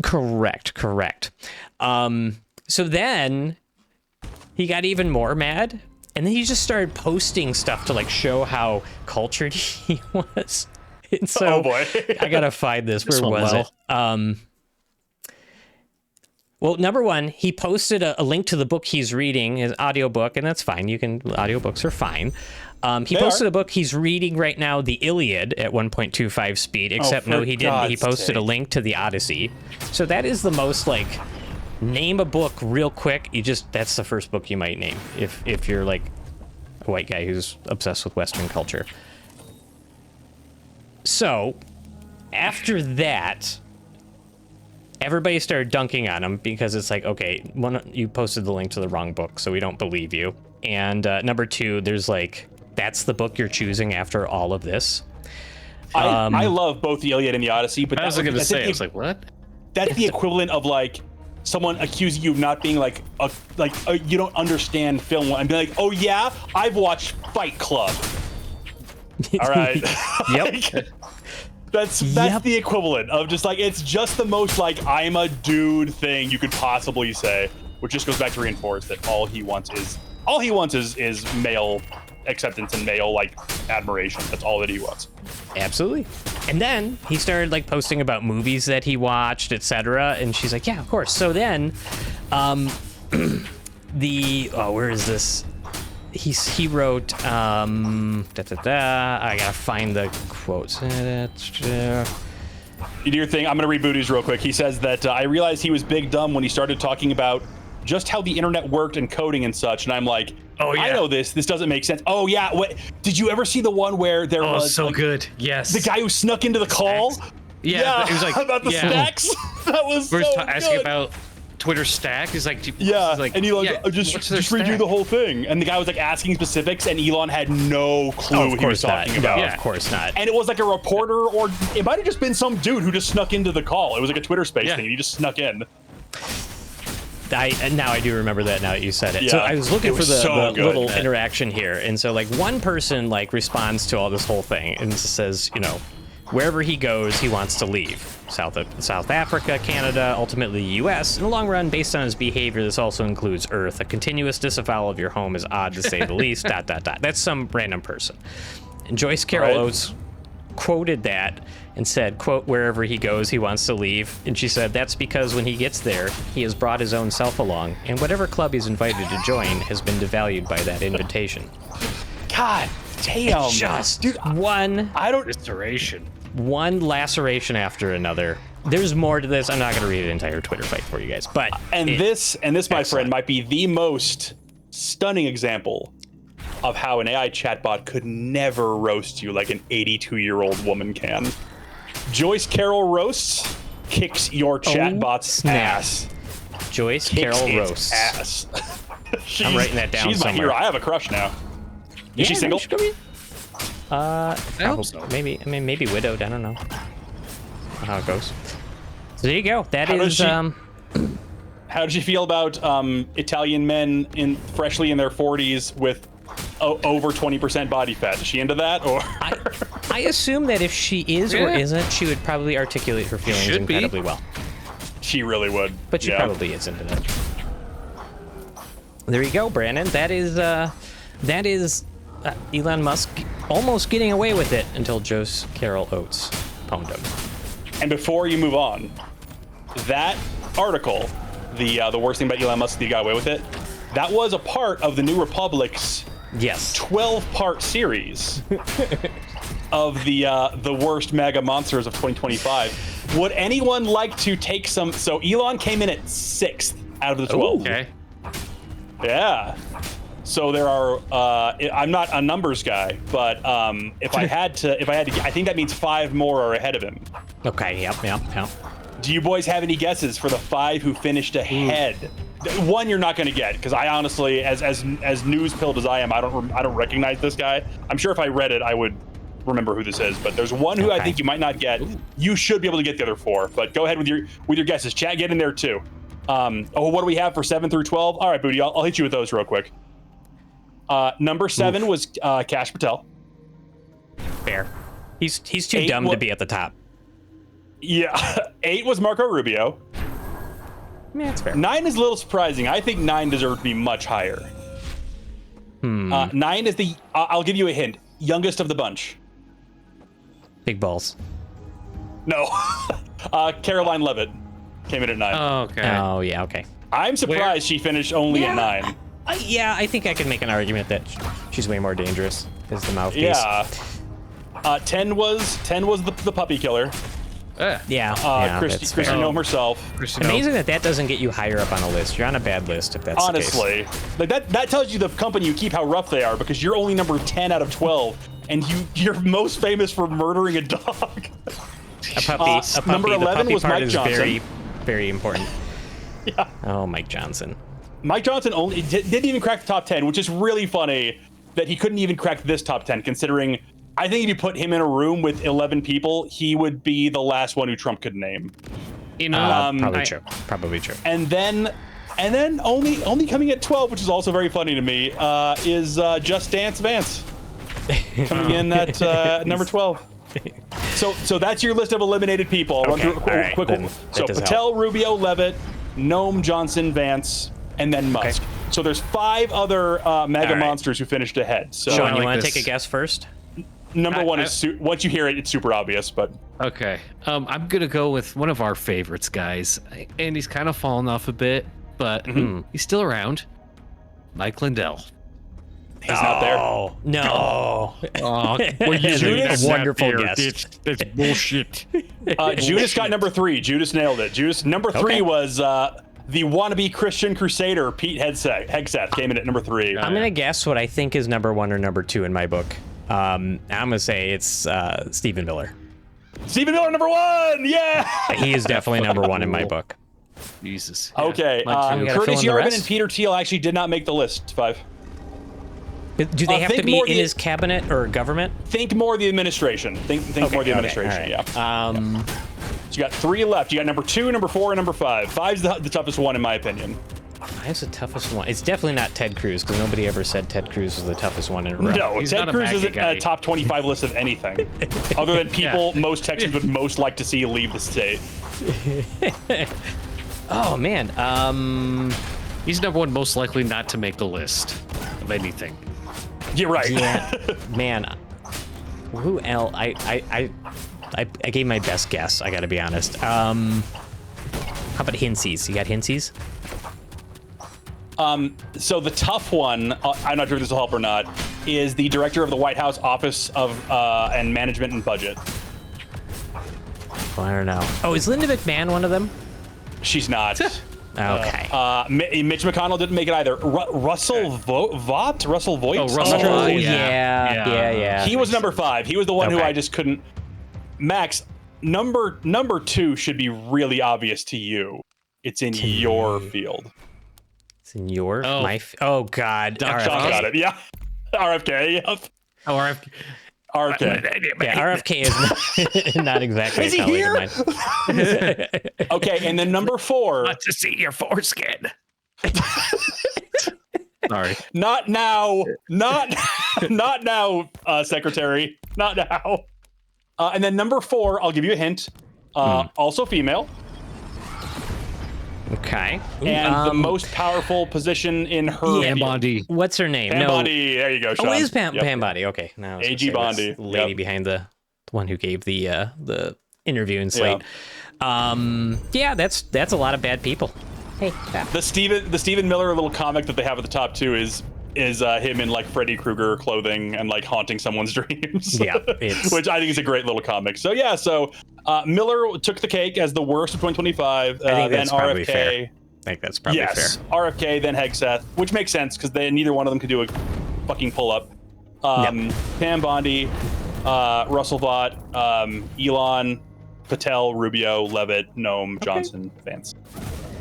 Correct. So then he got even more mad, and then he just started posting stuff to like show how cultured he was. And so Oh, boy. I gotta find this. Where went was well. it? Well, number one, he posted a link to the book he's reading, his audiobook, and that's fine. Audiobooks are fine. He posted a book he's reading right now, the Iliad, at 1.25 speed, except no, for he didn't. He God's posted a sake. link to the Odyssey. So that is the most like, name a book real quick. That's the first book you might name if you're like a white guy who's obsessed with Western culture. So after that, everybody started dunking on him because it's like, okay, you posted the link to the wrong book, so we don't believe you. And number two, there's like, that's the book you're choosing after all of this. I love both the Iliad and the Odyssey, but I was going to say, I was like, what? that's the equivalent of like someone accusing you of not being like you don't understand film and be like, oh yeah, I've watched Fight Club. All right. Yep. That's the equivalent of just like, it's just the most like I'm a dude thing you could possibly say, which just goes back to reinforce that all he wants is male acceptance and male like admiration. That's all that he wants. Absolutely. And then he started like posting about movies that he watched, etc. And she's like, yeah, of course. So then where is this? He wrote I gotta find the quotes. You do your thing. I'm gonna read Booties real quick. He says that I realized he was big dumb when he started talking about just how the internet worked and coding and such. And I'm like, Oh, yeah. I know this. This doesn't make sense. Oh yeah. What? Did you ever see the one where there Oh, was so like, good. Yes. the guy who snuck into the call? Yeah, it was like about the stacks. That was We're so asking good. about Twitter stack. He's like, Yeah, he's like, and Elon yeah, just what's their redo stack? the whole thing. And the guy was like asking specifics, and Elon had no clue Oh, of what he was course not. talking about. No, Yeah. of course not. And it was like a reporter, or it might have just been some dude who just snuck into the call. It was like a Twitter space Yeah. thing. He just snuck in. Now I do remember that now that you said it. Yeah, So I was looking it for was the so good, little man. interaction here. And so like one person like responds to all this whole thing and says, wherever he goes, he wants to leave. South Africa, Canada, ultimately the US. In the long run, based on his behavior, this also includes Earth. A continuous disavowal of your home is odd to say the least, ... That's some random person. And Joyce Carol Right. Oates quoted that and said, quote, wherever he goes, he wants to leave. And she said, that's because when he gets there, he has brought his own self along, and whatever club he's invited to join has been devalued by that invitation. God damn. Just dude, one Restoration. laceration after another. There's more to this. I'm not going to read an entire Twitter fight for you guys, but this, my friend, excellent. might be the most stunning example of how an AI chatbot could never roast you like an 82-year-old woman can. Joyce Carol roasts kicks your chatbot's snap. ass. Joyce Kicks Carol its Roast. ass. I'm writing that down She's my somewhere. hero. I have a crush now. Is she single? I hope so. Maybe widowed. I don't know how it goes. So there you go. That How does is she- How did you feel about Italian men freshly in their 40s with over 20% body fat? Is she into that, or? I assume that if she is or Yeah. isn't, she would probably articulate her feelings Should be. incredibly well. She really would. But she yeah. probably is into that. There you go, Brandon. That is Elon Musk almost getting away with it until Jose Carol Oates pwned him. And before you move on, that article, the worst thing about Elon Musk, that he got away with it, that was a part of the New Republic's 12-part series of the worst mega monsters of 2025. Would anyone like to take some? So Elon came in at 6th out of the 12. Okay. Yeah. So there are. I'm not a numbers guy, but if I had to, I think that means 5 more are ahead of him. Okay. Yep. Do you boys have any guesses for the 5 who finished ahead? One you're not going to get, because I honestly, as news pilled as I am, I don't recognize this guy. I'm sure if I read it, I would remember who this is. But there's one who I think you might not get. You should be able to get the other 4. But go ahead with your guesses. Chat, get in there too. What do we have for 7 through 12? All right, Booty, I'll hit you with those real quick. Number 7 was Kash Patel. Fair. He's too dumb to be at the top. Yeah. 8 was Marco Rubio. Yeah, that's fair. 9 is a little surprising. I think 9 deserved to be much higher. 9 is the, I'll give you a hint, youngest of the bunch. Big balls. No. Caroline Levitt came in at 9. Oh, okay. Oh, yeah, okay. I'm surprised she finished only at 9. Yeah, I think I can make an argument that she's way more dangerous as the mouthpiece. Yeah. 10 was the puppy killer. Yeah. Christy Nome herself. Amazing that doesn't get you higher up on a list. You're on a bad list if that's honestly, the case. Like that tells you the company you keep how rough they are, because you're only number 10 out of 12, and you're most famous for murdering a dog. A puppy. Number 11 was Mike Johnson. Very, very important. Yeah. Oh, Mike Johnson. Mike Johnson didn't even crack the top 10, which is really funny that he couldn't even crack this top 10, considering I think if you put him in a room with 11 people, he would be the last one who Trump could name. You know, Probably true. And then only coming at 12, which is also very funny to me, is Just Dance Vance coming in at number 12. So that's your list of eliminated people. I'll run through a quick one. So Patel, Rubio, Levitt, Nome, Johnson, Vance, and then Musk. Okay. So there's 5 other mega monsters who finished ahead. So Sean, you want to take a guess first? Number 1 is once you hear it, it's super obvious. But okay, I'm gonna go with one of our favorites, guys, and he's kind of fallen off a bit, but he's still around. Mike Lindell. He's not there. Oh no! Oh, well, Judas, a wonderful guess. That's bullshit. Judas got number 3. Judas nailed it. Judas number 3 was the wannabe Christian Crusader Pete Hegseth came in at number 3. I'm gonna guess what I think is number 1 or number 2 in my book. I'm gonna say it's Stephen Miller. Stephen Miller, number 1. Yeah. He is definitely number 1 in my book. Jesus. Okay. Curtis Yarvin and Peter Thiel actually did not make the list. 5. Do they have to be in his cabinet or government? Think more of the administration. Think more of the administration. Right. Yeah. So you got 3 left. You got number 2, number 4, and number 5. 5's the toughest one in my opinion. 5's the toughest one. It's definitely not Ted Cruz, because nobody ever said Ted Cruz was the toughest one in a row. No, Ted Cruz isn't a top 25 list of anything, other than people most Texans would most like to see leave the state. Oh man. He's number 1 most likely not to make the list of anything. You're right. Yeah. Man. Who else? I gave my best guess. I got to be honest. How about Hinsies? You got Hinsies? So the tough one, I'm not sure if this will help or not, is the director of the White House Office of and Management and Budget. Well, I don't know. Oh, is Linda McMahon one of them? She's not. Okay. Mitch McConnell didn't make it either. Russell Vogt? Russell Voigt? Oh, Russell. Yeah. He was number 5. He was the one who I just couldn't. Max, number 2 should be really obvious to you. It's in your field. It's in your oh God. Sean got it. Yeah. RFK. Yep. Oh, RFK. RFK. Yeah, RFK is not exactly. Is he here? Okay, and then number 4. Want to see your foreskin? Sorry. Not now. Not now, Secretary. Not now. And then number 4, I'll give you a hint. Also female. Okay. And the most powerful position in her. Pam field. Bondi. What's her name? Pam Bondi. There you go, Sean. Oh, it is Pam, Yep. Pam Bondi. Okay. Now AG Bondi. lady Yep. behind the one who gave the interview in Slate. Yeah, that's a lot of bad people. Hey, The Stephen Miller little comic that they have at the top too is him in like Freddy Krueger clothing and like haunting someone's dreams. Yeah, it's... which I think is a great little comic. So yeah, Miller took the cake as the worst of 2025. I think that's then probably RFK. fair. I think that's probably Yes, fair. RFK, then Hegseth, which makes sense because neither one of them could do a fucking pull up. Pam Bondi, Russell Vought, Elon, Patel, Rubio, Levitt, Noam, Johnson, Vance.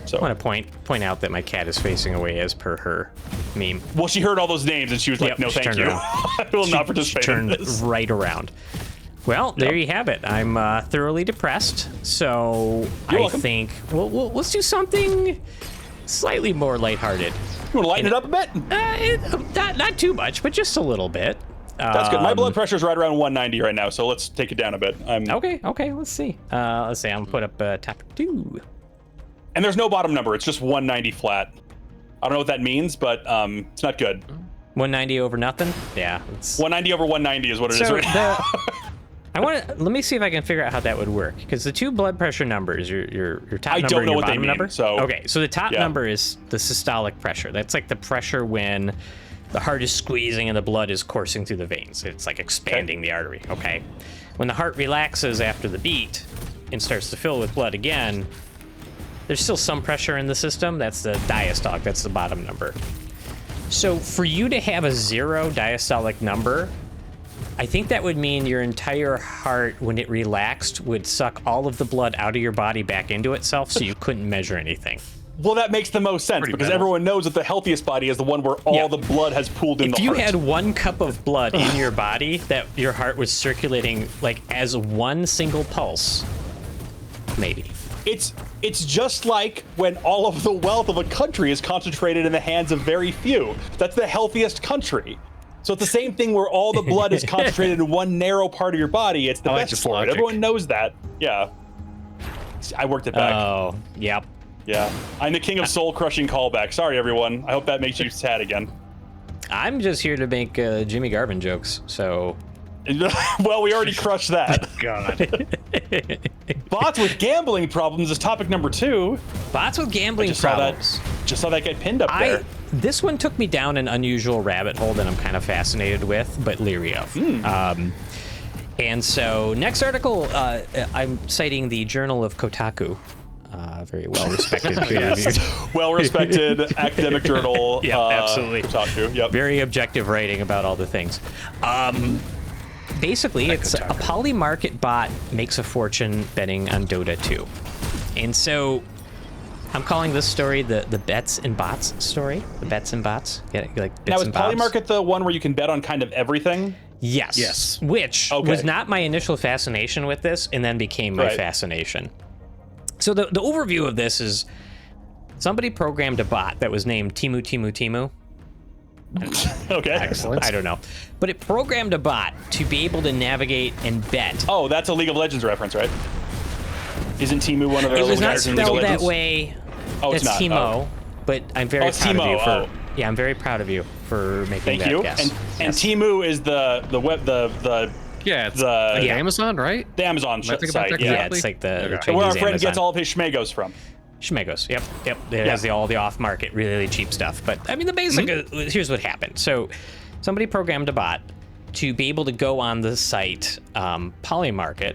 So I want to point out that my cat is facing away as per her meme. well, she heard all those names and she was like, Yep, "No, she thank turned you. around. I will not participate in Turned this." right around. Well, there you have it. I'm thoroughly depressed, so You're I welcome. think let's do something slightly more lighthearted. You want to lighten it up a bit? Not too much, but just a little bit. That's good. My blood pressure is right around 190 right now, so let's take it down a bit. Okay. Let's see. I'm gonna put up topic 2. And there's no bottom number. It's just 190 flat. I don't know what that means, but it's not good. 190 over nothing. Yeah. 190 over 190 is what it is So right now. let me see if I can figure out how that would work, because the two blood pressure numbers, your top I number don't and know your what they bottom mean, number. so- Okay, so the top yeah. number is the systolic pressure. That's like the pressure when the heart is squeezing and the blood is coursing through the veins. It's like expanding the artery. Okay, when the heart relaxes after the beat and starts to fill with blood again, there's still some pressure in the system. That's the diastolic. That's the bottom number. So for you to have a 0 diastolic number, I think that would mean your entire heart, when it relaxed, would suck all of the blood out of your body back into itself, so you couldn't measure anything. Well, that makes the most sense because everyone knows that the healthiest body is the one where all the blood has pooled in the heart. If you had 1 cup of blood in your body that your heart was circulating like as one single pulse, maybe. It's just like when all of the wealth of a country is concentrated in the hands of very few. That's the healthiest country. So it's the same thing where all the blood is concentrated in one narrow part of your body. It's the I like best this for it. logic. Everyone knows that. Yeah. I worked it back. Oh, yep. Yeah. I'm the king of soul crushing callback. Sorry, everyone. I hope that makes you sad again. I'm just here to make Jimmy Garvin jokes, so... Well, we already crushed that. God. Bots with gambling problems is topic number 2. Bots with gambling Just problems. saw that get pinned up there. This one took me down an unusual rabbit hole that I'm kind of fascinated with, but leery of. And so, next article, I'm citing the Journal of Kotaku. Very well-respected, peer-reviewed. Well-respected academic journal. Yep, absolutely. To talk to. Yep. Very objective writing about all the things. Basically, it's a Polymarket bot makes a fortune betting on Dota 2. And so, I'm calling this story the bets and bots story. The bets and bots. Yeah, like bits Now, is and bobs. Polymarket the one where you can bet on kind of everything? Yes. Yes. Which Okay. was not my initial fascination with this, and then became my Right. fascination. So the overview of this is somebody programmed a bot that was named Timu. Okay. Excellent. I don't know. But it programmed a bot to be able to navigate and bet. Oh, that's a League of Legends reference, right? Isn't Timu one of those It was not characters in League of spelled that Legends? way. Oh, it's It's not. Timo, Oh. but I'm very Oh, it's proud of Timo. you for. Oh. Yeah, I'm very proud of you for making Thank that you. guess. And Yes. Timu is the Yeah, it's The- like Yeah. Amazon, right? Amazon Am I thinking about site. that Yeah. Yeah, it's like the Okay. Chinese Where our friend Amazon. gets all of his schmegos from. Schmegos. Yep. It has all the off-market, really cheap stuff. But I mean, the basic. Here's what happened. So, somebody programmed a bot to be able to go on the site Polymarket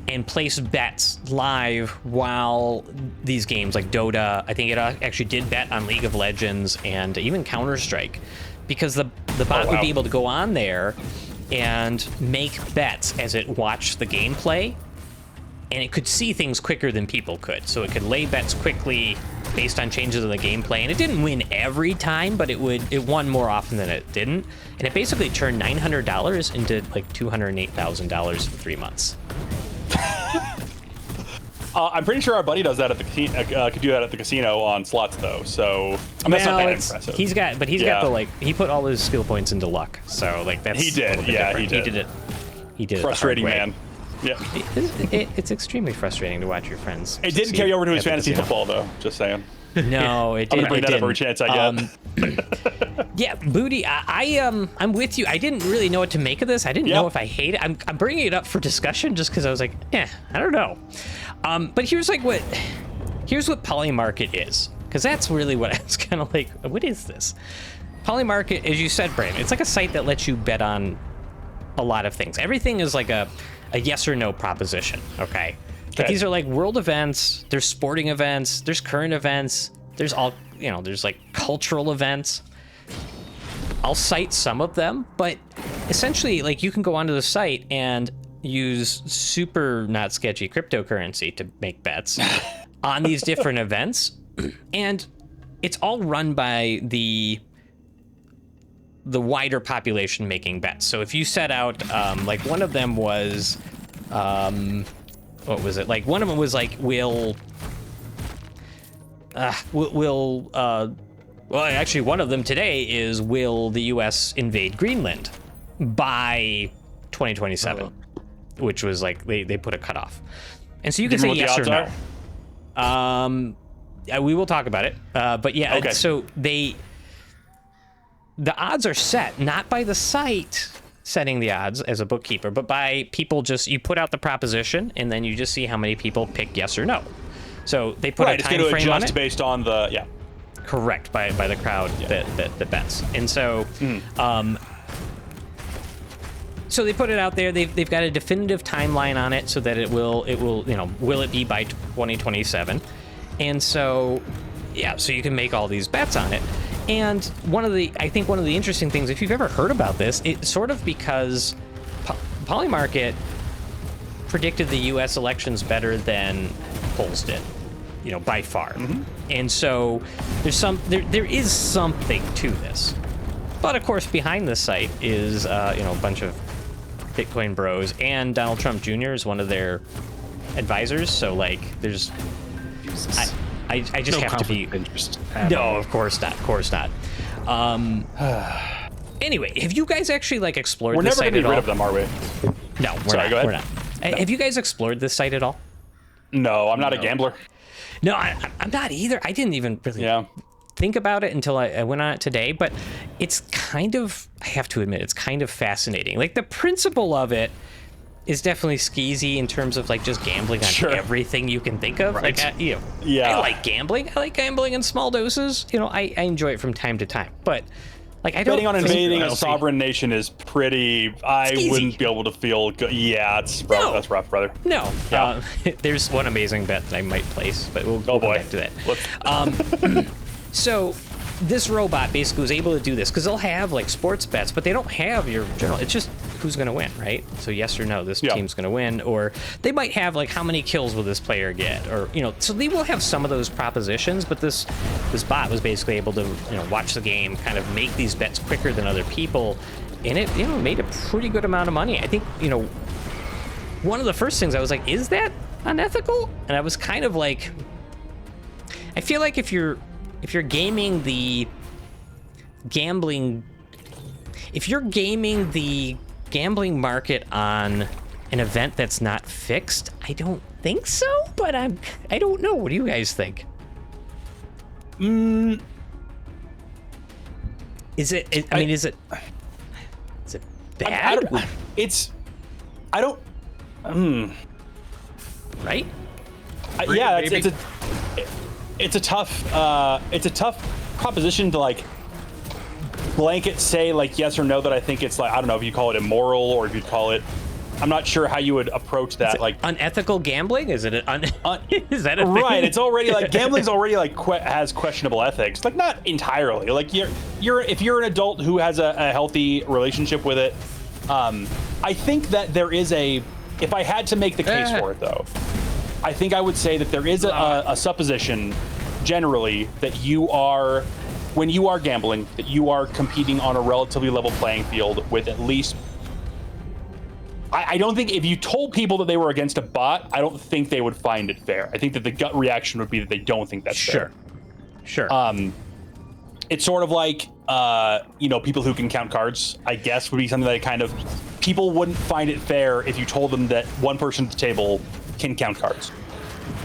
and place bets live while these games like Dota. I think it actually did bet on League of Legends and even Counter-Strike, because the bot would wow. be able to go on there and make bets as it watched the gameplay. And it could see things quicker than people could. So it could lay bets quickly based on changes in the gameplay. And it didn't win every time, but it won more often than it didn't. And it basically turned $900 into like $208,000 in 3 months. I'm pretty sure our buddy does that at the could do that at the casino on slots though. So I mean, that's not that impressive. He's got the he put all his skill points into luck. So like that's He did, a little bit yeah, different. he did. He did it. Frustrating the hard way. man. Yeah. It's extremely frustrating to watch your friends. It didn't carry over to his fantasy football, though. Just saying. No, it I'm didn't. gonna bring that up every chance I get. Yeah, Booty, I'm with you. I didn't really know what to make of this. I didn't know if I hate it. I'm bringing it up for discussion just because I was like, I don't know. But here's what Polymarket is, because that's really what I was kind of like, what is this? Polymarket, as you said, Brandon, it's like a site that lets you bet on a lot of things. Everything is like a yes or no proposition, okay? But these are like world events, there's sporting events, there's current events, there's all, there's like cultural events. I'll cite some of them, but essentially, like, you can go onto the site and use super not sketchy cryptocurrency to make bets on these different events. And it's all run by the wider population making bets. So if you set out, like, one of them was, what was it? Like, one of them was like, well, actually, one of them today is, will the U.S. invade Greenland by 2027? Which was like, they put a cutoff. And so you can say yes or no. We will talk about it. But yeah, so the odds are set, not by the site setting the odds as a bookkeeper, but by people just, you put out the proposition and then you just see how many people pick yes or no. So they put a time frame on it. Based on the, Correct, by the crowd that bets. And so, so they put it out there. They've got a definitive timeline on it so that it will, will it be by 2027? And so, so you can make all these bets on it. And I think one of the interesting things, if you've ever heard about this, it's sort of because Polymarket predicted the U.S. elections better than polls did, by far. And so there is something to this. But of course, behind this site is a bunch of Bitcoin bros, and Donald Trump Jr. is one of their advisors. So like, there's, I just have to be. No, of course not. Of course not. Anyway, have you guys actually like explored this site at all? We're never going to get rid of them, are we? No, we're not. No. Have you guys explored this site at all? No, I'm not a gambler. No, I'm not either. I didn't even really think about it until I went on it today. But it's kind of, I have to admit, it's kind of fascinating. Like, the principle of it is definitely skeezy in terms of like just gambling on everything you can think of. Right. Like, I like gambling. I like gambling in small doses. I enjoy it from time to time. But like, I don't. Betting on invading a sovereign nation is pretty. I wouldn't be able to feel good. Yeah, it's rough. No. That's rough, brother. No. Yeah. There's one amazing bet that I might place, but we'll go back to that. So this robot basically was able to do this because they'll have like sports bets, but they don't have your general. It's just who's going to win, right? So yes or no, this team's going to win, or they might have like how many kills will this player get, or so they will have some of those propositions. But this bot was basically able to watch the game, kind of make these bets quicker than other people, and it made a pretty good amount of money. I think one of the first things I was like, is that unethical? And I was kind of like, I feel like if you're gaming the gambling gambling market on an event that's not fixed, I don't think so, but I don't know. What do you guys think? Is it bad? Right? It's a tough proposition to like blanket say like yes or no, that I think it's like, I don't know if you call it immoral or if you'd call it, I'm not sure how you would approach that. Like unethical gambling? Is it is that a thing? Right? It's already like gambling's already like has questionable ethics. Like not entirely. Like if you're an adult who has a healthy relationship with it, I think that there is if I had to make the case for it though, I think I would say that there is a supposition generally that when you are gambling, that you are competing on a relatively level playing field with at least. I don't think if you told people that they were against a bot, I don't think they would find it fair. I think that the gut reaction would be that they don't think that's fair. Sure. It's sort of like, people who can count cards, I guess, would be something that kind of people wouldn't find it fair if you told them that one person at the table can count cards.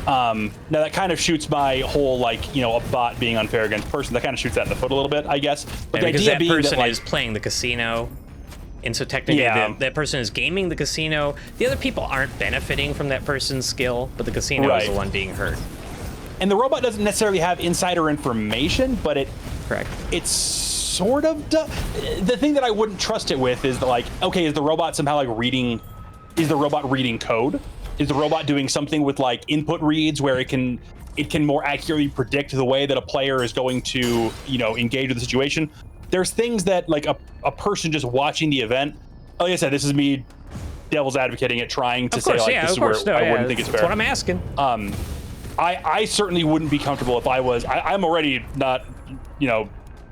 Now that kind of shoots my whole, like, you know, a bot being unfair against person. That kind of shoots that in the foot a little bit, I guess. But the because idea that being person that, like, is playing the casino, and so technically Yeah. that person is gaming the casino. The other people aren't benefiting from that person's skill, but the casino is Right. the one being hurt. and the robot doesn't necessarily have insider information, but Correct. it's sort of the thing that I wouldn't trust it with is that, like, okay, is the robot somehow like reading? Is the robot reading code? Is the robot doing something with like input reads where it can more accurately predict the way that a player is going to, you know, engage with the situation? There's things that like a person just watching the event. Like I said, this is me devil's advocating it, trying to Of course, say like yeah, this of is where course. No, I yeah, wouldn't think it's that's fair. what I'm asking. I certainly wouldn't be comfortable if I was. I'm already not, you know,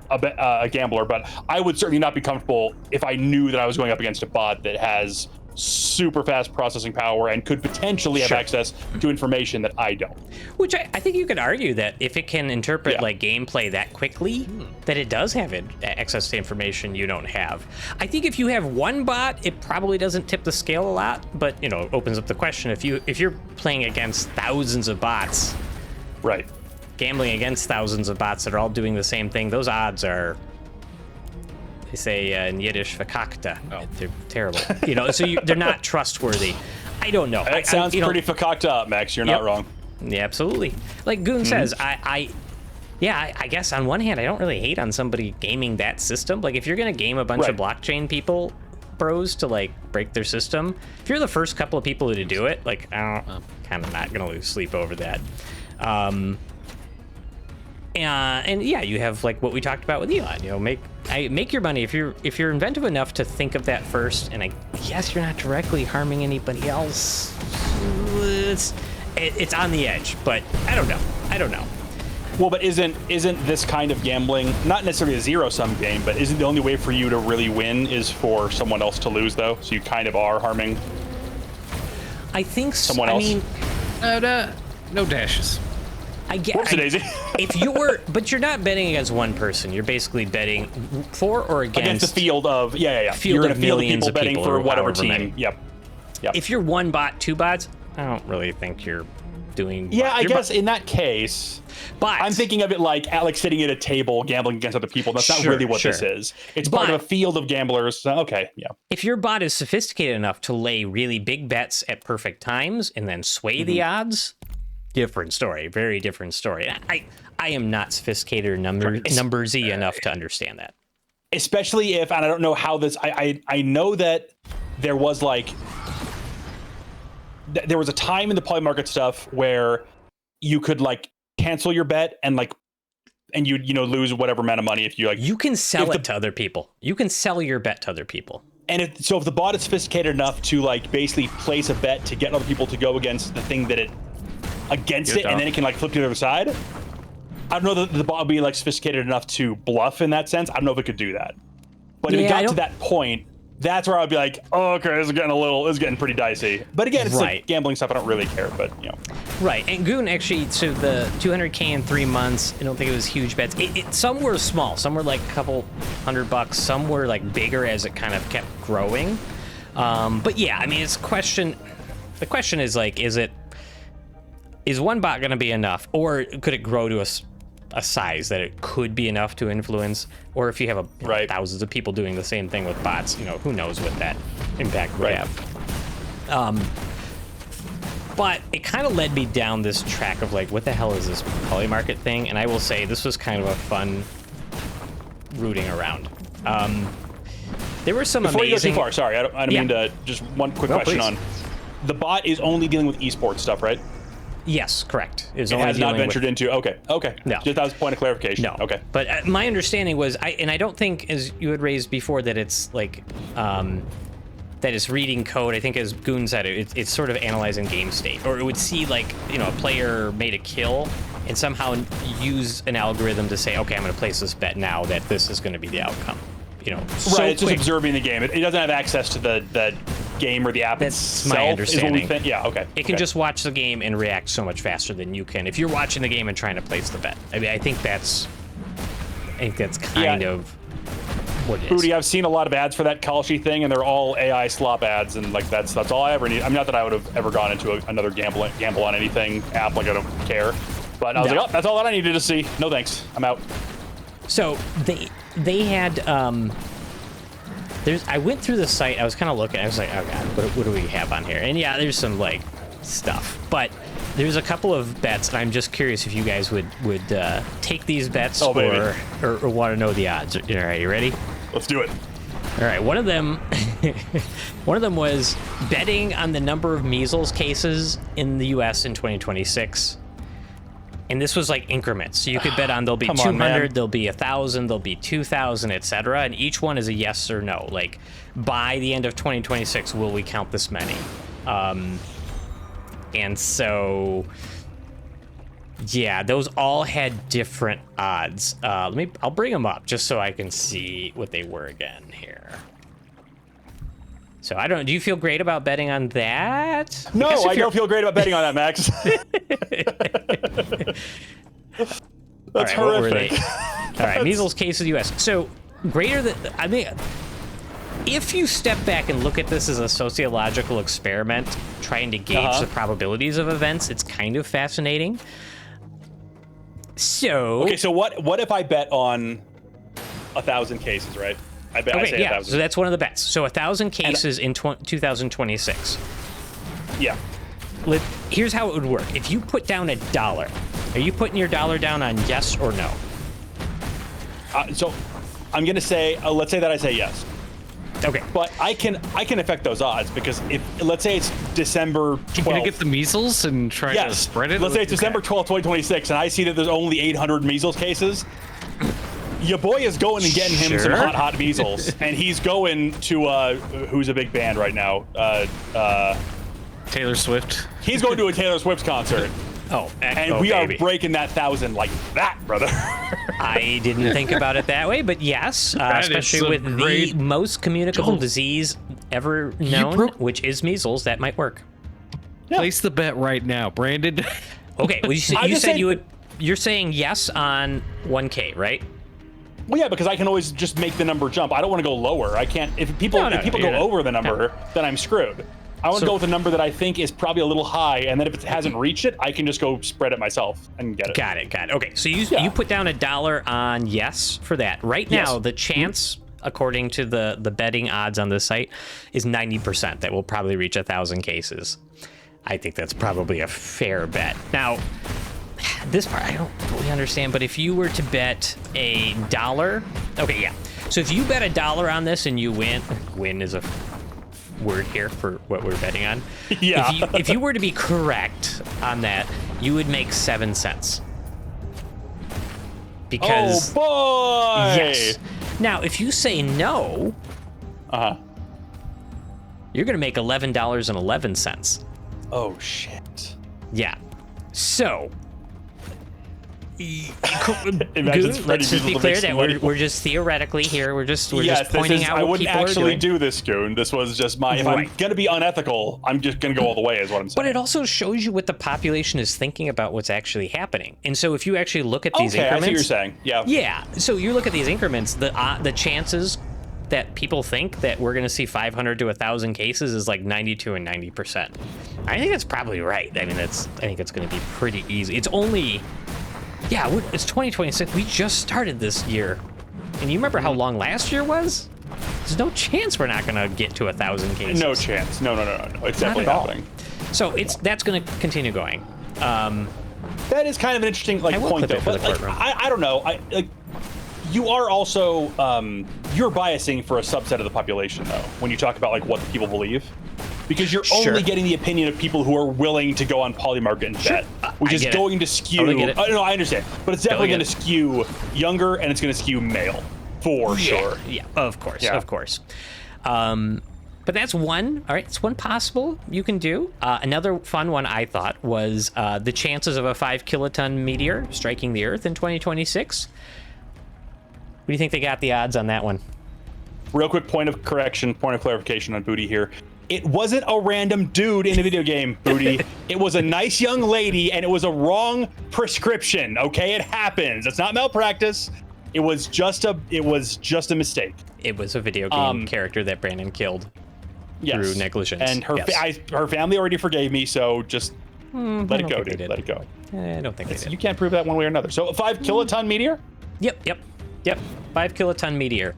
a gambler, but I would certainly not be comfortable if I knew that I was going up against a bot that has super fast processing power and could potentially have Sure. access to information that I don't. Which I think you could argue that if it can interpret Yeah. like gameplay that quickly, that it does have access to information you don't have. I think if you have one bot, it probably doesn't tip the scale a lot, but you know, it opens up the question if you're playing against thousands of bots, Right. gambling against thousands of bots that are all doing the same thing, those odds are, they say in Yiddish, verkackte. They're terrible. You know, so they're not trustworthy. I don't know. That sounds you know, pretty fakakta up, Max. You're Yep. not wrong. Yeah, absolutely. Like Goon says, I guess on one hand, I don't really hate on somebody gaming that system. Like, if you're going to game a bunch of Right. blockchain people, bros, to like break their system, if you're the first couple of people to do it, like, I'm kind of not going to lose sleep over that. And yeah, you have like what we talked about with Elon. You know, make your money if you're inventive enough to think of that first. And I guess you're not directly harming anybody else. It's on the edge, but I don't know. Well, but isn't this kind of gambling not necessarily a zero-sum game, but isn't the only way for you to really win is for someone else to lose, though? So you kind of are harming I think so. someone else. I mean, No dashes. I get. Whoopsie-daisy. But you're not betting against one person. You're basically betting for or Against the field of Field You're in of a field of millions people of betting people for or whatever however team. many. Yep. If you're one bot, two bots, I don't really think you're doing. Yeah, I you're guess in that case, But I'm thinking of it like Alex sitting at a table gambling against other people. That's not Sure, really what sure. this is. It's part But- of a field of gamblers. Okay, yeah. if your bot is sophisticated enough to lay really big bets at perfect times and then sway the odds, different story, very different story. I am not sophisticated or numbersy enough to understand that. Especially if, and I don't know how this, I know that there was like, there was a time in the poly market stuff where you could like cancel your bet and you'd, you know, lose whatever amount of money if you like. You can sell If it to other people. You can sell your bet to other people. And if the bot is sophisticated enough to like basically place a bet to get other people to go against the thing that against it, and then it can like flip to the other side. I don't know that the bot would be like sophisticated enough to bluff in that sense. I don't know if it could do that. But if it Yeah, I got to don't- that point, that's where I'd be like, oh, okay, this is getting pretty dicey. But again, it's Right. like gambling stuff. I don't really care, but you know. Right, and Goon actually, so the 200K in 3 months, I don't think it was huge bets. Some were small, some were like a couple $100, some were like bigger as it kind of kept growing. But yeah, I mean, the question is like, is one bot going to be enough, or could it grow to a size that it could be enough to influence? Or if you have Right. thousands of people doing the same thing with bots, you know, who knows what that impact would Right. have. But it kind of led me down this track of like, what the hell is this poly market thing? And I will say this was kind of a fun rooting around. There were some Before amazing. you go too far, sorry, I don't Yeah. mean to. Just one quick No, question please. on the bot is only dealing with esports stuff, right? Yes, correct. It It has not ventured into. Okay. No. Just that was a point of clarification. No. Okay. But my understanding was, I don't think, as you had raised before, that it's like, that it's reading code. I think, as Goon said, it's sort of analyzing game state. Or it would see, like, you know, a player made a kill and somehow use an algorithm to say, okay, I'm going to place this bet now that this is going to be the outcome. You know, so Right, it's just quick. observing the game. It doesn't have access to the game or the app That's itself. my Is what we understanding. think. Yeah, okay. It can okay. just watch the game and react so much faster than you can if you're watching the game and trying to place the bet. I mean, I think that's kind Yeah. of what it is. Booty, I've seen a lot of ads for that Kalshi thing, and they're all AI slop ads, and like that's all I ever need. I mean, not that I would have ever gone into another gamble on anything app, like I don't care. But I was like, oh, that's all that I needed to see. No thanks, I'm out. So they had I went through the site. I was kind of looking. I was like, oh god, what do we have on here? And yeah, there's some like stuff, but there's a couple of bets. And I'm just curious if you guys would take these bets or want to know the odds. All right, you ready? Let's do it. All right, one of them was betting on the number of measles cases in the U.S. in 2026. And this was like increments. So you could bet on there'll be 200, there'll be 1,000, there'll be 2,000, etc. And each one is a yes or no. Like, by the end of 2026, will we count this many? And so, yeah, those all had different odds. I'll bring them up just so I can see what they were again here. So do you feel great about betting on that? No, I don't feel great about betting on that, Max. That's horrific. All right, measles cases U.S. So greater than, I mean, if you step back and look at this as a sociological experiment, trying to gauge the probabilities of events, it's kind of fascinating. So okay, so what if I bet on 1,000 cases, right? I say 1,000. So that's one of the bets. So 1,000 cases in 2026. Yeah. Here's how it would work. If you put down $1, are you putting your dollar down on yes or no? So I'm gonna say, let's say that I say yes. Okay. But I can affect those odds because if let's say it's December 12th. You're gonna get the measles and try to spread it. Let's say it's December 12th, 2026, and I see that there's only 800 measles cases. Your boy is going and getting him some hot measles, and he's going to who's a big band right now? Taylor Swift. He's going to a Taylor Swift concert. We are breaking that 1,000 like that, brother. I didn't think about it that way, but yes, especially with the most communicable disease ever known, which is measles, that might work. Yeah. Place the bet right now, Brandon. Okay, well, you said you're saying yes on 1K, right? Well, yeah, because I can always just make the number jump. I don't want to go lower. I can't. If people go over the number, then I'm screwed. I want to go with a number that I think is probably a little high, and then if it hasn't reached it, I can just go spread it myself and get it. Got it. Okay, so you put down $1 on yes for that. Right now, the chance, according to the betting odds on the site, is 90% that we'll probably reach 1,000 cases. I think that's probably a fair bet. Now, this part I don't fully understand, but if you were to bet $1, okay, yeah. So if you bet $1 on this and you win is a word here for what we're betting on. Yeah. If you were to be correct on that, you would make 7 cents. Because boy! Yes. Now, if you say no, you're gonna make $11.11. Oh shit. Yeah. So let's just be clear that we're just theoretically here. We're just pointing out what people are doing. I wouldn't actually do this, Goon. This was just my. If I'm gonna be unethical, I'm just gonna go all the way. Is what I'm saying. But it also shows you what the population is thinking about what's actually happening. And so if you actually look at these increments, I see what you're saying. Yeah. Yeah. So you look at these increments. The chances that people think that we're gonna see 500 to 1,000 cases is like 92 and 90%. I think that's probably right. I mean, I think it's gonna be pretty easy. It's only. Yeah, it's 2026. We just started this year. And you remember how long last year was? There's no chance we're not going to get to 1,000 cases. No chance. No. It's definitely happening. So that's going to continue going. That is kind of an interesting point, though. But, I don't know. You are also you're biasing for a subset of the population, though, when you talk about what the people believe. Because you're only getting the opinion of people who are willing to go on Polymarket and bet, which is going to skew. No, I understand, but it's definitely going to skew younger, and it's going to skew male for sure. Yeah, of course. But that's one. All right, it's one possible you can do. Another fun one I thought was the chances of a 5-kiloton meteor striking the Earth in 2026. What do you think they got the odds on that one? Real quick point of clarification on Booty here. It wasn't a random dude in a video game, Booty. It was a nice young lady, and it was a wrong prescription. Okay, it happens. It's not malpractice. It was just a mistake. It was a video game character that Brandon killed through negligence. And her her family already forgave me, so just let it go, dude. Let it go. I don't think they did. You can't prove that one way or another. So a 5 kiloton meteor? Yep. 5 kiloton meteor,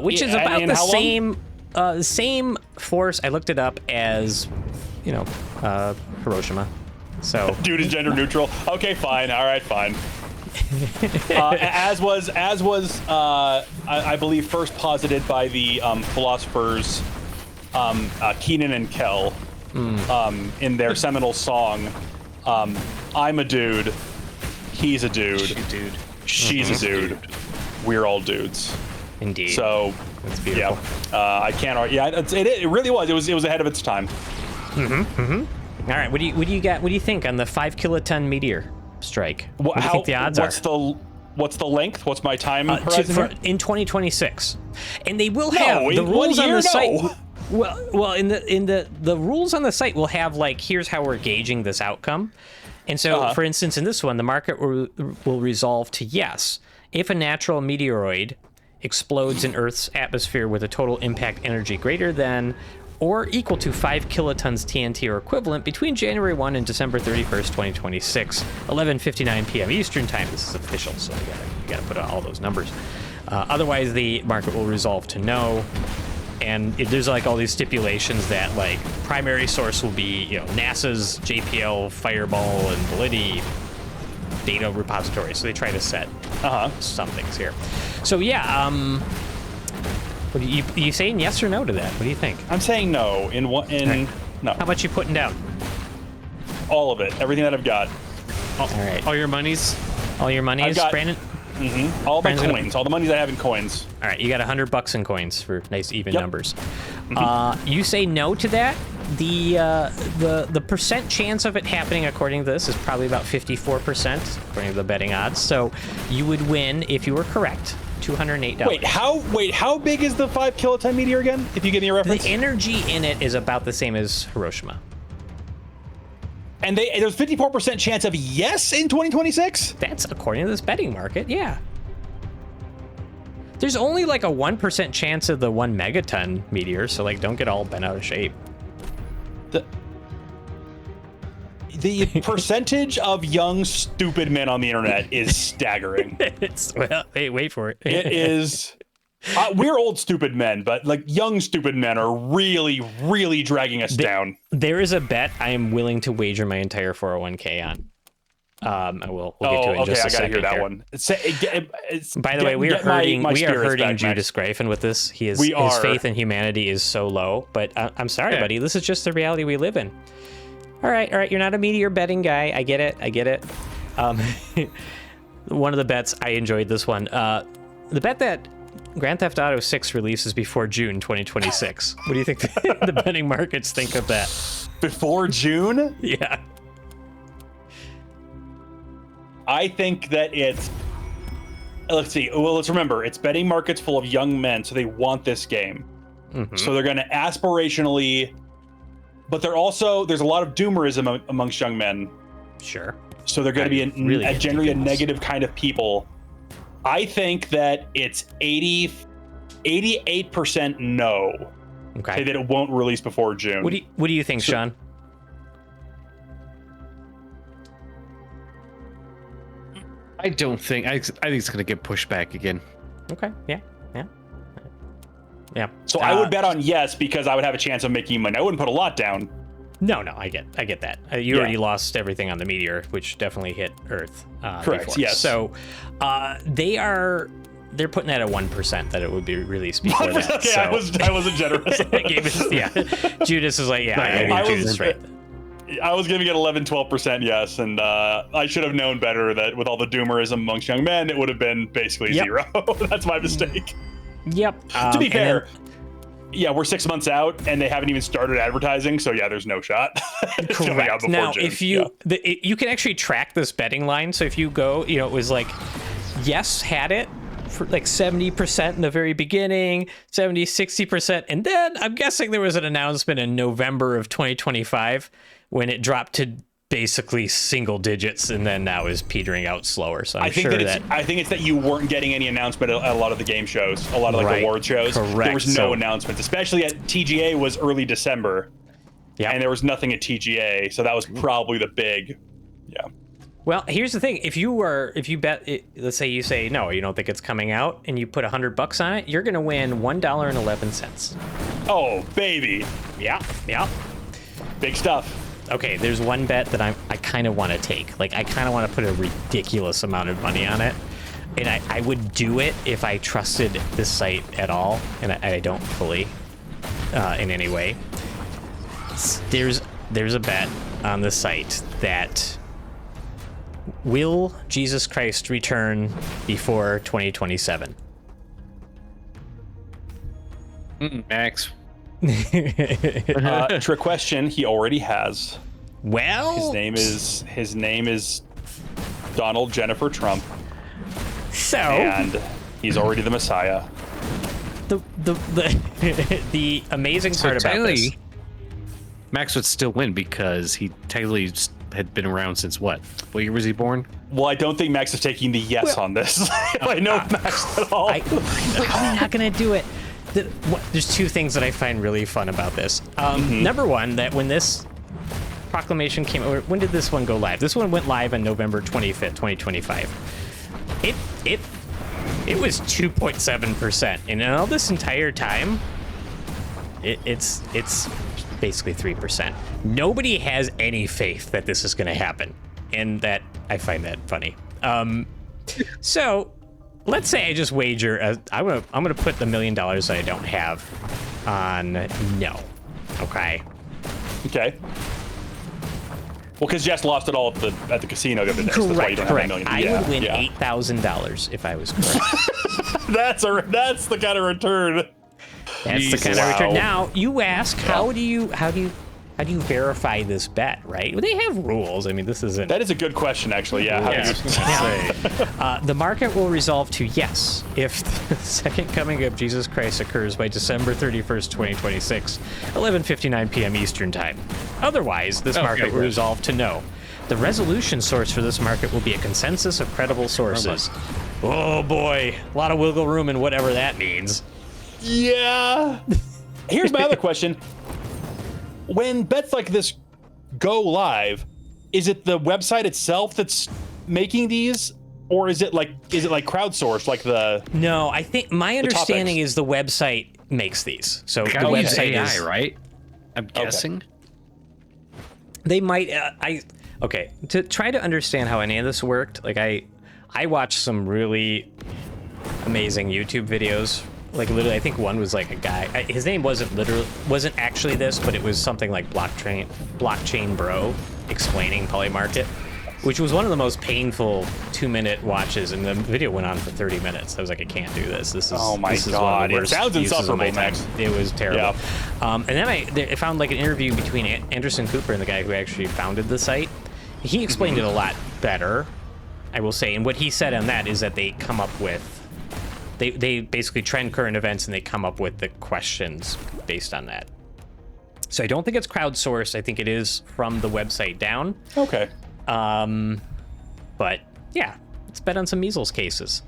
which is about the same force. I looked it up as, Hiroshima. So dude is gender neutral. Okay, fine. All right, fine. As was I believe first posited by the philosophers Keenan and Kel in their seminal song, I'm a dude, he's a dude, she's a dude, we're all dudes. Indeed. So that's beautiful. Yeah, I can't argue. Yeah, it really was. It was ahead of its time. All right, what do you got? What do you think on the 5 kiloton meteor strike? What do you think the odds are? What's the length? What's my time horizon in 2026? And they will have the rules on the site. Well, in the rules on the site will have here's how we're gauging this outcome. And so, for instance, in this one, the market will resolve to yes if a natural meteoroid explodes in Earth's atmosphere with a total impact energy greater than or equal to 5 kilotons TNT or equivalent between January 1 and December 31st, 2026, 11:59 p.m. Eastern time. This is official, so you gotta put out all those numbers. Otherwise, the market will resolve to no. And there's all these stipulations that primary source will be NASA's JPL Fireball and Validity data repository. So they try to set some things here. So yeah. What are you saying yes or no to that? What do you think? I'm saying no. No. How much you putting down? All of it. Everything that I've got. All right. All your monies? All your monies, Brandon? Mm-hmm. All my coins. All the money that I have in coins. All right. You got $100 in coins for nice even numbers. You say no to that? The percent chance of it happening according to this is probably about 54% according to the betting odds. So you would win if you were correct. $208. Wait, how big is the 5 kiloton meteor again? If you give me a reference. The energy in it is about the same as Hiroshima. And there's 54% chance of yes in 2026? That's according to this betting market, yeah. There's only a 1% chance of the 1 megaton meteor, so don't get all bent out of shape. The percentage of young, stupid men on the internet is staggering. Hey, wait for it. It is. We're old, stupid men, but young, stupid men are really, really dragging us down. There is a bet I am willing to wager my entire 401k on. We'll get to it in just a second. I gotta hear that one. By the way, we are hurting Judas Greifen with this. His faith in humanity is so low. But I'm sorry, buddy. This is just the reality we live in. All right. You're not a meteor betting guy. I get it. One of the bets, I enjoyed this one. The bet that Grand Theft Auto 6 releases before June 2026. What do you think the betting markets think of that? Before June? Yeah. I think that it's... Let's see. Well, let's remember, it's betting markets full of young men, so they want this game. Mm-hmm. So they're going to aspirationally... But there's a lot of doomerism amongst young men. Sure. So they're going to be generally a negative kind of people. I think that it's 88% no. Okay. Say that it won't release before June. What do you think, Sean? I don't think. I think it's going to get pushed back again. Okay. Yeah. So I would bet on yes because I would have a chance of making money. I wouldn't put a lot down. No, I get that. You already lost everything on the meteor, which definitely hit Earth. Correct. Before. Yes. So they're putting that at 1% that it would be released before that. Okay, so. I wasn't generous. Judas is like, I was giving it 11-12% yes, and I should have known better that with all the doomerism amongst young men, it would have been basically zero. That's my mistake. Yep. To be fair, we're 6 months out, and they haven't even started advertising, so there's no shot. Correct. Now, June. If you you can actually track this betting line. So if you go, it was yes had it for 70% in the very beginning, 70, 60%, and then I'm guessing there was an announcement in November of 2025 when it dropped to basically single digits, and then now is petering out slower. So I think it's that you weren't getting any announcement at a lot of the game shows, a lot of like award shows. Correct. There was no announcements, especially at TGA was early December. Yeah, and there was nothing at TGA, so that was probably the big. Yeah. Well, here's the thing: if you bet, let's say you say no, you don't think it's coming out, and you put $100 on it, you're gonna win $1.11. Oh, baby. Yeah. Big stuff. Okay, there's one bet that I kind of want to take. Like, I kind of want to put a ridiculous amount of money on it, and I would do it if I trusted this site at all, and I don't fully in any way. There's a bet on the site that will Jesus Christ return before 2027? Max. Trick question. He already has. Well, his name is Donald Jennifer Trump, so and he's already the Messiah. The amazing part about this, Max would still win because he technically had been around since what year was he born? Well, I don't think Max is taking the yes on this. If I know Max at all. I'm probably not gonna do it. There's two things that I find really fun about this. Number one, that when this proclamation came, or when did this one go live? This one went live on November 25th, 2025. It was 2.7%, and in all this entire time, it's basically 3%. Nobody has any faith that this is going to happen, and that I find that funny. So let's say I just wager. I'm gonna put the $1 million that I don't have on no. Okay. Okay. Well, because Jess lost it all at the casino the other day. So that's why you don't have $1 million. I would win $8,000 if I was correct. That's the kind of return. That's the kind of return. Now you ask, how do you verify this bet, right? Well, they have rules. I mean, this isn't. That is a good question, actually. Yeah. The market will resolve to yes if the second coming of Jesus Christ occurs by December 31st, 2026, 11:59 p.m. Eastern Time. Otherwise, this market will resolve to no. The resolution source for this market will be a consensus of credible sources. Oh boy, a lot of wiggle room in whatever that means. Yeah. Here's my other question. When bets like this go live, is it the website itself that's making these, or is it like crowdsourced, like the? No, I think my understanding is the website makes these. So the website AI, is right? I'm guessing. They might. Okay. To try to understand how any of this worked, like I watched some really amazing YouTube videos. Like literally, I think one was like a guy. His name wasn't actually this, but it was something like Blockchain Bro explaining Polymarket, which was one of the most painful 2-minute watches, and the video went on for 30 minutes. I was like, I can't do this. This is oh my this is god, one of the it worst sounds uses of my insufferable, time. Max. It was terrible. Yeah. And then I found like an interview between Anderson Cooper and the guy who actually founded the site. He explained it a lot better, I will say. And what he said on that is that they come up with. They basically trend current events and they come up with the questions based on that. So I don't think it's crowdsourced. I think it is from the website down. Okay. But yeah, it's bet on some measles cases.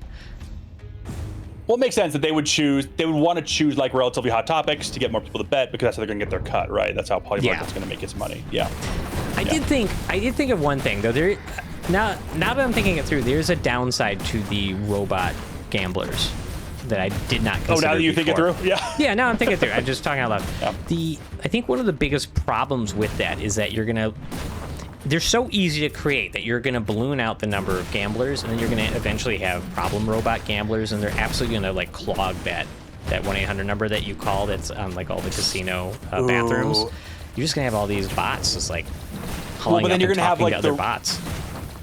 Well, it makes sense that they would want to choose like relatively hot topics to get more people to bet, because that's how they're going to get their cut, right? That's how Polymarket's going to make its money. Yeah. I did think of one thing though. Now that I'm thinking it through, there's a downside to the robot gamblers that I did not consider. Oh, now that you think it through? Yeah. Yeah, now I'm thinking it through. I'm just talking out loud. Yeah. I think one of the biggest problems with that is that they're so easy to create that you're gonna balloon out the number of gamblers, and then you're gonna eventually have problem robot gamblers, and they're absolutely gonna like clog that 1-800 number that you call that's on like all the casino bathrooms. You're just gonna have all these bots just like calling up and talking to other bots.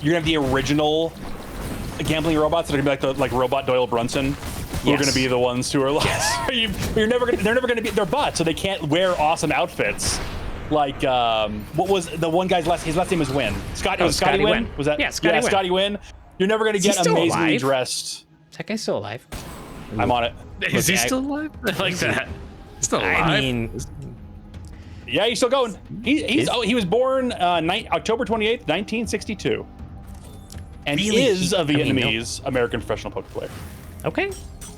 You're gonna have the original gambling robots that are gonna be like Robot Doyle Brunson, who are gonna be the ones who are like, they're never gonna be, they're bots, so they can't wear awesome outfits. Like, what was the one guy's his last name was Wynn. Scotty Wynn? Was that? Yeah, Scotty Wynn. Scotty Wynn. You're never gonna get amazingly dressed. Is that guy still alive? I'm on it. Is he still alive? I like that. Still alive. I mean, Yeah, he's still going. He was born October 28th, 1962. And Really? is a Vietnamese American professional poker player. Okay,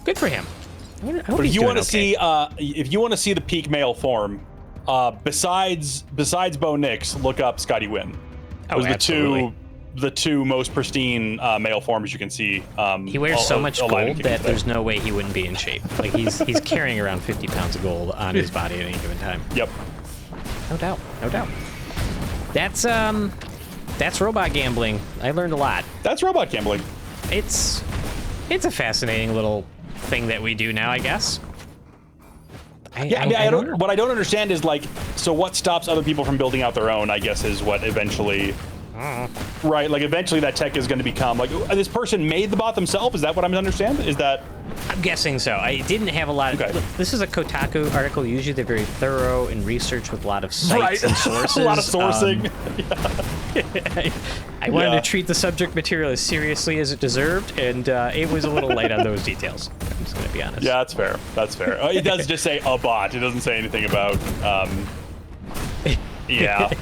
good for him. But if you want to see, the peak male form, besides Bo Nix, look up Scotty Wynn. Oh, absolutely. The two most pristine male forms you can see. He wears so much gold that there's no way he wouldn't be in shape. Like he's carrying around 50 pounds of gold on his body at any given time. Yep. No doubt. No doubt. That's robot gambling. I learned a lot. That's robot gambling. It's a fascinating little thing that we do now, I guess. I don't. What I don't understand is like, so what stops other people from building out their own? I guess is what eventually. Right, like eventually that tech is going to become like this person made the bot themselves. Is that what I'm to understand? Is that? I'm guessing so. I didn't have a lot of. Look, this is a Kotaku article. Usually they're very thorough in research with a lot of sites and sources. A lot of sourcing. I wanted to treat the subject material as seriously as it deserved, and it was a little light on those details. I'm just going to be honest. Yeah, that's fair. That's fair. It does just say a bot. It doesn't say anything about. Yeah.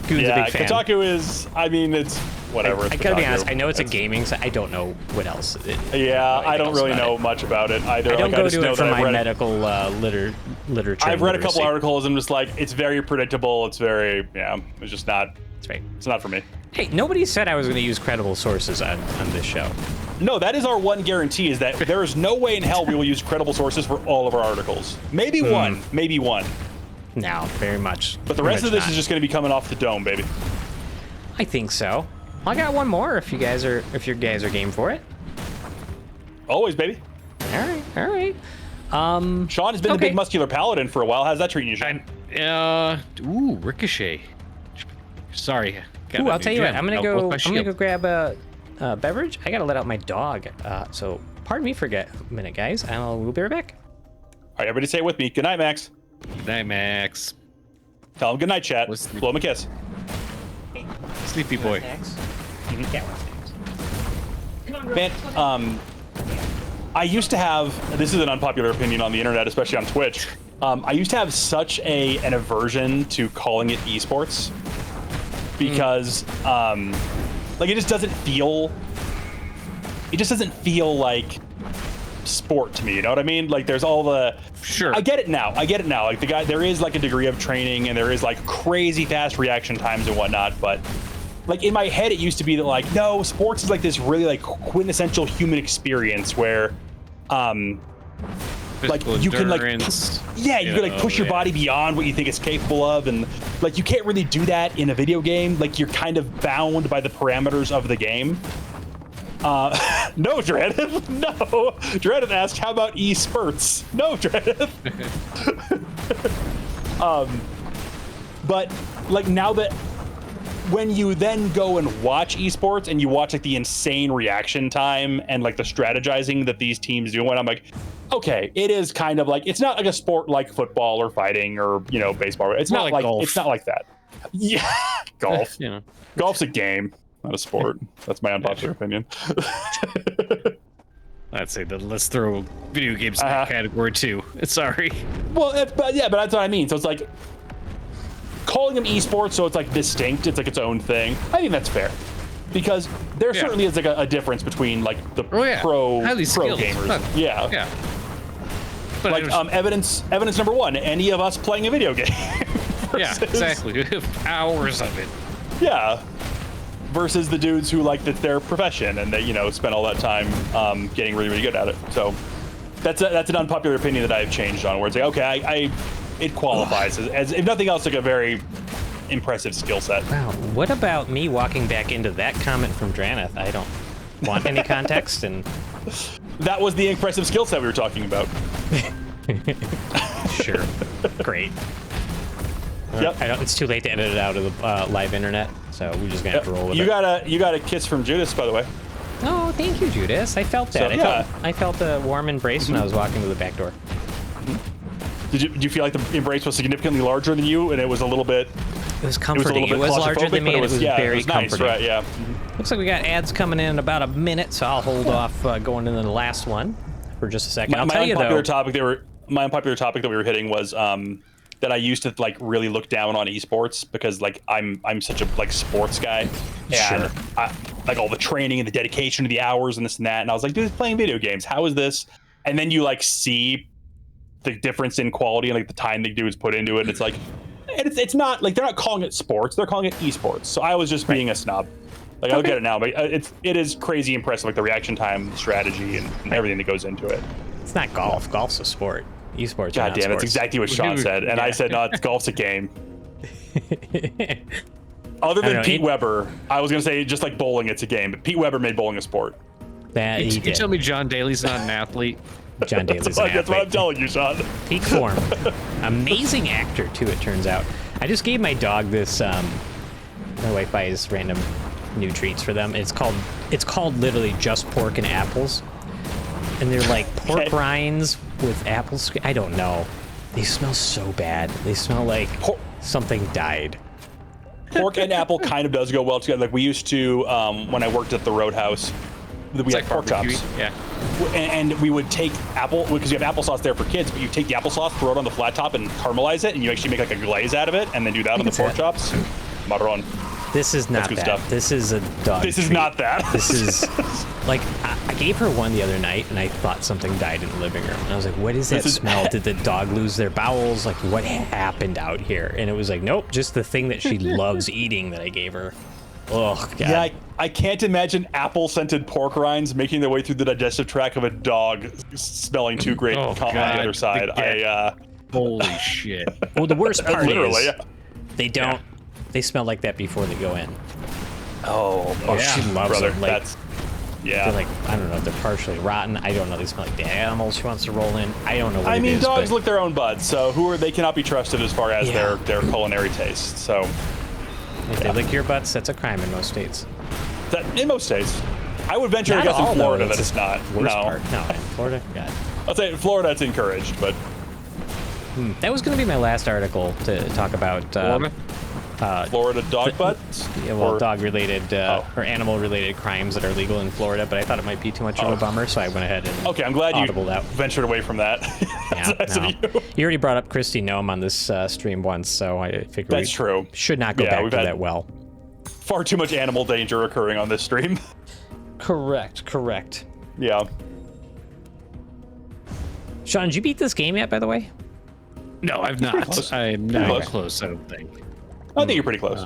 Goon's a big fan. Kotaku is. I mean, it's whatever. I gotta be honest. I know it's a gaming site. I don't know what else. I don't really know much about it either. I don't like, go I just to know it for that my medical literature. I've read a couple articles and I'm just like, it's very predictable. It's very, it's just not. That's right. It's not for me. Hey, nobody said I was going to use credible sources on this show. No, that is our one guarantee, is that there is no way in hell we will use credible sources for all of our articles. Maybe one. No, very much. But the rest of this is just going to be coming off the dome, baby. I think so. I got one more if you guys are game for it. Always, baby. All right. Sean has been the big muscular paladin for a while. How's that treating you, Sean? Ricochet. Sorry. I'll tell you what. I'm gonna go grab a beverage. I gotta let out my dog. So pardon me for a minute, guys. We'll be right back. All right, everybody say it with me. Good night, Max. Good night, Max. Tell him good night, chat. Blow him a kiss. Sleepy boy. Man, I used to have, this is an unpopular opinion on the internet, especially on Twitch. I used to have such an aversion to calling it esports because like it just doesn't feel like sport to me, you know what I mean? Like there's all the I get it now. Like there is like a degree of training and there is like crazy fast reaction times and whatnot, but like in my head it used to be that like, no, sports is like this really like quintessential human experience where like you can like you can like push your body beyond what you think it's capable of, and like you can't really do that in a video game. Like you're kind of bound by the parameters of the game. No, Dreadeth. No. Dreadeth asked, how about e-spurts? No, Dreadeth. But like now that when you then go and watch esports and you watch like the insane reaction time and like the strategizing that these teams do, and I'm like, okay, it is kind of like, it's not like a sport like football or fighting or, you know, baseball. It's not like golf. It's not like that. Yeah, golf. Golf's a game, not a sport. That's my unpopular opinion. I'd say that let's throw video games in that category too. Sorry. Well, but that's what I mean. So it's like calling them esports, so it's like distinct. It's like its own thing. I think that's fair because there certainly is like a difference between like the pro gamers. Yeah. But like evidence number one: any of us playing a video game. Yeah, exactly. We have hours of it. Yeah. Versus the dudes who like that's their profession and they, you know, spend all that time getting really, really good at it. So that's an unpopular opinion that I've changed on, where it's like, okay, it qualifies as if nothing else, like a very impressive skill set. Wow. What about me walking back into that comment from Draneth? I don't want any context, and that was the impressive skill set we were talking about. Sure. Great. Yep. It's too late to edit it out of the live internet, so we're just gonna have to roll with it. You got a kiss from Judas, by the way. Oh, thank you, Judas. I felt that. So, I felt a warm embrace when I was walking to the back door. Did you feel like the embrace was significantly larger than you, and it was a little bit? It was comforting. It was larger than me, and it was very comforting. Nice, right? Yeah. Looks like we got ads coming in about a minute, so I'll hold off going into the last one for just a second. I'll tell you though. My unpopular topic that we were hitting was that I used to like really look down on esports because like I'm such a like sports guy, and like all the training and the dedication to the hours and this and that, and I was like, dude, playing video games, how is this? And then you like see the difference in quality and like the time the dudes put into it. It's like, it's not like they're not calling it sports, they're calling it esports. So I was just being a snob. Like I look at it now, but it is crazy impressive, like the reaction time, strategy, and everything that goes into it. It's not golf. Golf's a sport. Esports. God damn, that's exactly what Sean said, and I said, no, golf's a game. Other than Pete Weber, I was gonna say just like bowling, it's a game. But Pete Weber made bowling a sport. That you tell me John Daly's not an athlete? John Daly's an athlete. That's what I'm telling you, Sean. Peak form. Amazing actor too, it turns out. I just gave my dog this. My wife buys random new treats for them. It's called literally just pork and apples, and they're like pork rinds with apples. I don't know. They smell so bad. They smell like something died. Pork and apple kind of does go well together. Like we used to when I worked at the Roadhouse, we had pork chops. Yeah. And we would take apple, because you have applesauce there for kids, but you take the applesauce, throw it on the flat top, and caramelize it, and you actually make like a glaze out of it, and then do that on the pork chops. Marron. This is not that. Stuff. This is a dog This treat. is not that. This is like I gave her one the other night, and I thought something died in the living room. And I was like, "What is that smell? Did the dog lose their bowels? Like, what happened out here?" And it was like, "Nope, just the thing that she loves eating that I gave her." Oh God. Yeah, I can't imagine apple-scented pork rinds making their way through the digestive tract of a dog smelling too great on the other side. Holy shit. Well, the worst part literally, is they don't. They smell like that before they go in. Oh, she loves them. Like, that's they're like, I don't know, they're partially rotten. I don't know. They smell like the animals she wants to roll in. I don't know what it is. Dogs lick their own butts, so they cannot be trusted as far as their culinary taste. So if they lick your butts, that's a crime in most states. In most states. I would venture to Not guess all, in Florida though. that it's not. Worst part. No, in Florida, God. I'll say in Florida it's encouraged, but That was going to be my last article to talk about. Florida dog butts? Yeah, well, dog-related or animal-related crimes that are legal in Florida, but I thought it might be too much of a bummer, so I went ahead and I'm glad you out. ventured away from that. You already brought up Christy Nome on this stream once, so I figured that's true. Should not go back to that well. Far too much animal danger occurring on this stream. Correct. Yeah. Sean, did you beat this game yet, by the way? No, I've not. I'm not close, I don't think. I think you're pretty close.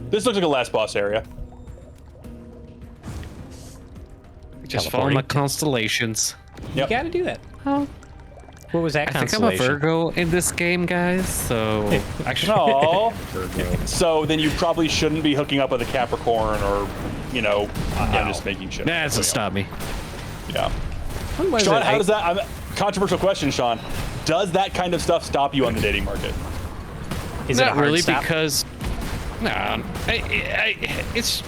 This looks like a last boss area. Just follow my constellations. Yep. You gotta do that. Oh. What was that constellation? I think I'm a Virgo in this game, guys, so... Actually, so then you probably shouldn't be hooking up with a Capricorn or, I'm just making shit. That doesn't stop me. Yeah. Sean, how does that... controversial question, Sean. Does that kind of stuff stop you on the dating market? Is it not a hard really stop? because it's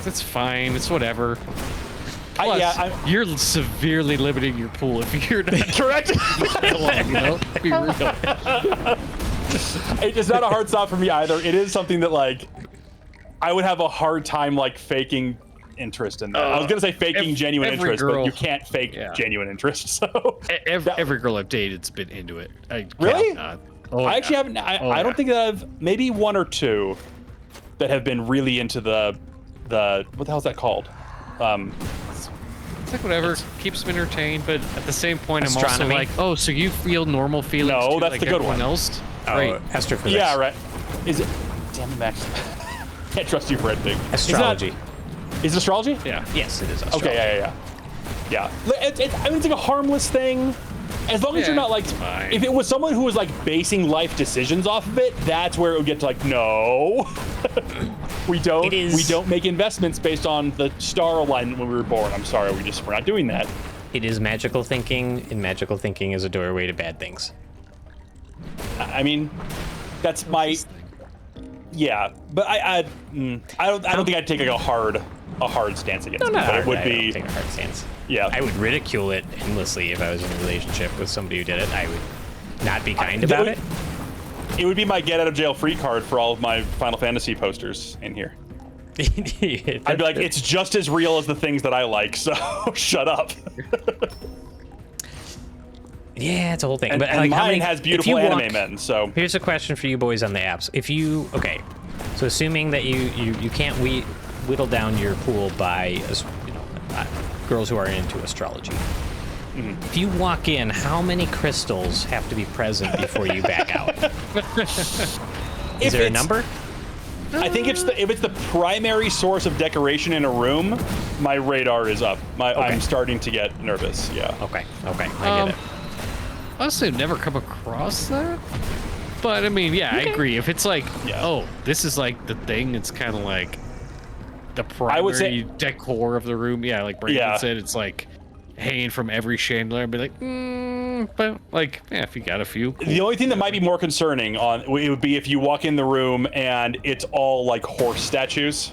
it's fine. It's whatever. Plus, you're severely limiting your pool if you're not correct. Be real. It's not a hard stop for me either. It is something that like I would have a hard time like faking interest in that. I was gonna say faking genuine interest, but you can't fake genuine interest. So every girl I've dated's been into it. Really? I actually haven't. I don't think that I've maybe one or two that have been really into the what the hell's that called? It's like whatever keeps me entertained, but at the same point, Astronomy. I'm also like, oh, so you feel normal feelings? No, too, that's like the good everyone one. Else? Right. Astrophysics. Yeah, right. Is it? Damn it, Max. Can't trust you for anything. Astrology. Is it astrology? Yeah. Yes, it is astrology. Okay, yeah. I mean, it's like a harmless thing. As long as you're not like, if it was someone who was like basing life decisions off of it, that's where it would get to like, no, we don't make investments based on the star alignment when we were born. I'm sorry, we're not doing that. It is magical thinking, and magical thinking is a doorway to bad things. I mean, that's my, yeah, but I don't think I'd take like a hard stance against it. But it would be. I don't take a hard stance. Yeah. I would ridicule it endlessly if I was in a relationship with somebody who did it. I would not be kind about it. It would be my get out of jail free card for all of my Final Fantasy posters in here. I'd be like, it's just as real as the things that I like, so shut up. Yeah, it's a whole thing. And, but and like, mine how many, has if beautiful you anime walk- men. So Here's a question for you boys on the apps. Okay, so assuming that you can't whittle down your pool by girls who are into astrology. If you walk in, how many crystals have to be present before you back out? Is there a number? I think if it's the primary source of decoration in a room, my radar is up. I'm starting to get nervous. Yeah. Okay, I get it. Honestly, I've never come across that. But I mean, yeah, I agree. If it's like, oh, this is like the thing, it's kind of like the primary decor of the room. Yeah, like Brandon said, it's like hanging from every chandelier and be like, but like, yeah, if you got a few. Cool. The only thing that might be more concerning it would be if you walk in the room and it's all like horse statues.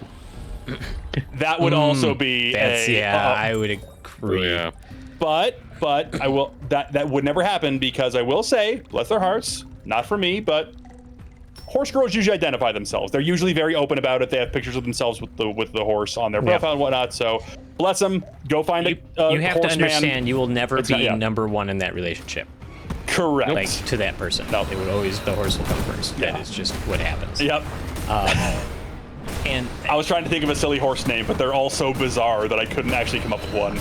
That would also be I would agree. Yeah. But I will that would never happen because I will say, bless their hearts, not for me, but horse girls usually identify themselves. They're usually very open about it. They have pictures of themselves with the horse on their profile and whatnot. So bless them. Go find a You have to understand, you will never It's be not- number one in that relationship. Correct. Like to that person. No. It would always, the horse will come first. Yeah. That is just what happens. Yep. And I was trying to think of a silly horse name, but they're all so bizarre that I couldn't actually come up with one.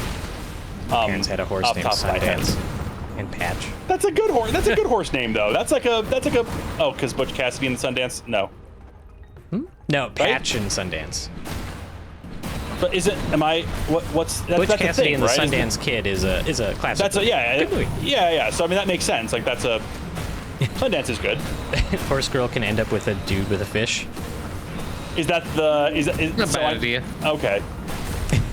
parents had a horse off named top of my head. Sundance and Patch. That's a good horse. That's a good horse name though. That's like a because Butch Cassidy and the Sundance. No. No, Patch and Sundance. But is it? Am I? What's Butch that's Cassidy a thing, and the right? Sundance Kid is a classic. That's a Good movie. yeah. So I mean that makes sense. Like that's a Sundance is good. Horse girl can end up with a dude with a fish. Is that the is Not a so bad idea. Okay.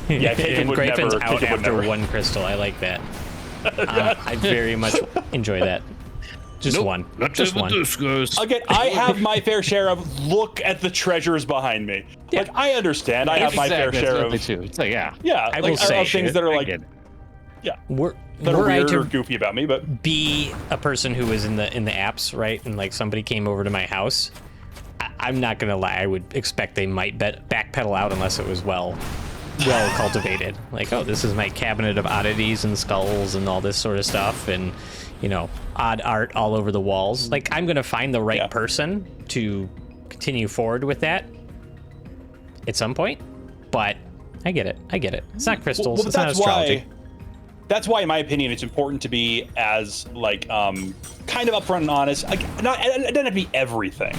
Yeah, Taken and would Griffin's never. out Taken would after never. one crystal. I like that. I very much enjoy that. Just one. Just one. This goes. Again, I have my fair share of look at the treasures behind me. Yeah. Like I understand, I have my fair share of too. It's like, yeah. I will like, say of things that are I like get it. Were that are I weird or to goofy about me, but be a person who was in the apps, right? And like somebody came over to my house, I'm not gonna lie. I would expect they might backpedal out unless it was well cultivated. Like, oh, this is my cabinet of oddities and skulls and all this sort of stuff, and odd art all over the walls. Like, I'm gonna find the right person to continue forward with that at some point. But I get it. It's not crystals. well, it's not astrology. That's why, in my opinion, it's important to be as like kind of upfront and honest. Like, it doesn't have to be everything.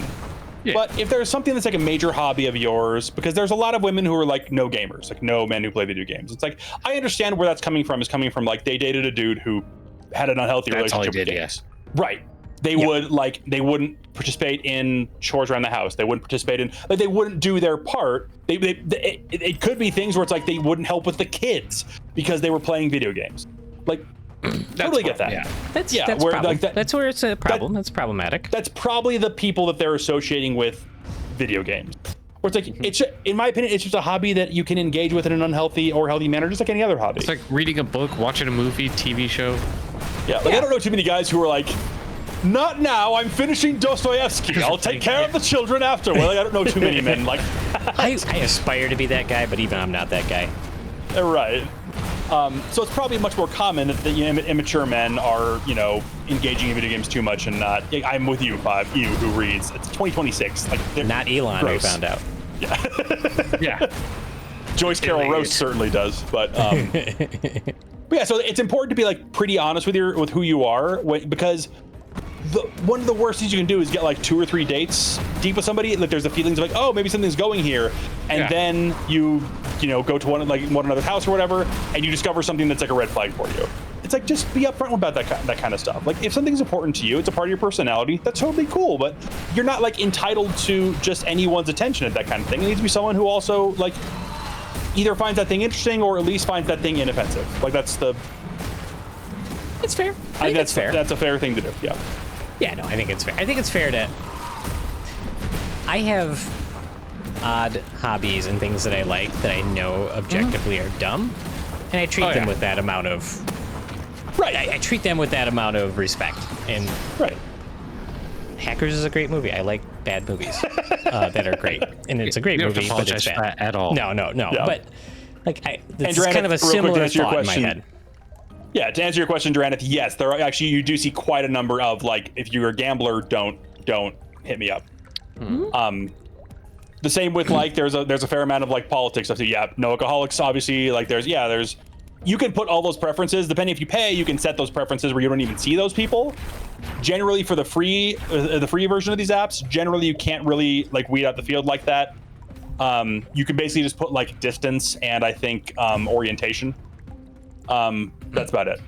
Yeah. But if there's something that's like a major hobby of yours, because there's a lot of women who are like no gamers, like no men who play video games. It's like, I understand where that's coming from. Is coming from like they dated a dude who had an unhealthy That's all he relationship did, with games. Right. They they wouldn't participate in chores around the house. They wouldn't participate in, like, they wouldn't do their part. It could be things where it's like they wouldn't help with the kids because they were playing video games. Like, totally get that. Yeah. That's where, problem. like, that- That's where it's a problem. That's problematic. That's probably the people that they're associating with video games. Where it's like, it's in my opinion, it's just a hobby that you can engage with in an unhealthy or healthy manner, just like any other hobby. It's like reading a book, watching a movie, TV show. Yeah, like I don't know too many guys who are like, not now, I'm finishing Dostoevsky. I'll take care of the children after. Well, like, I don't know too many men like I aspire to be that guy, but even I'm not that guy. right. So it's probably much more common that the immature men are, engaging in video games too much and not. I'm with you, Bob. You who reads. It's 2026. Like Not Elon, gross. we found out. Yeah. Joyce Carol Roast certainly does, but but yeah. So it's important to be like pretty honest with who you are, because one of the worst things you can do is get like 2 or 3 dates deep with somebody. Like there's the feelings of like, oh, maybe something's going here, and then you go to one another's house or whatever, and you discover something that's like a red flag for you. It's like, just be upfront about that kind of stuff. Like, if something's important to you, it's a part of your personality, that's totally cool, but you're not like entitled to just anyone's attention at that kind of thing. It needs to be someone who also like either finds that thing interesting or at least finds that thing inoffensive. Like that's It's fair. I think it's fair. That's a fair thing to do. Yeah. Yeah, no, I think it's fair. I think it's fair to. I have odd hobbies and things that I like that I know objectively are dumb, and I treat them with that amount of. Right. I treat them with that amount of respect. And Right. Hackers is a great movie. I like bad movies that are great, and it's a great You don't have movie, to but it's apologize for bad. that at all. No. Yeah. But like, this is Andrew, kind of a real quick to similar answer your thought in my question, head. Yeah, to answer your question, Duranith, yes, there are actually, you do see quite a number of like, if you're a gambler, don't hit me up. The same with like, there's a fair amount of like politics stuff. So yeah, no alcoholics, obviously. Like there's you can put all those preferences. Depending if you pay, you can set those preferences where you don't even see those people. Generally, for the free version of these apps, generally you can't really like weed out the field like that. You can basically just put like distance and I think orientation. That's about it.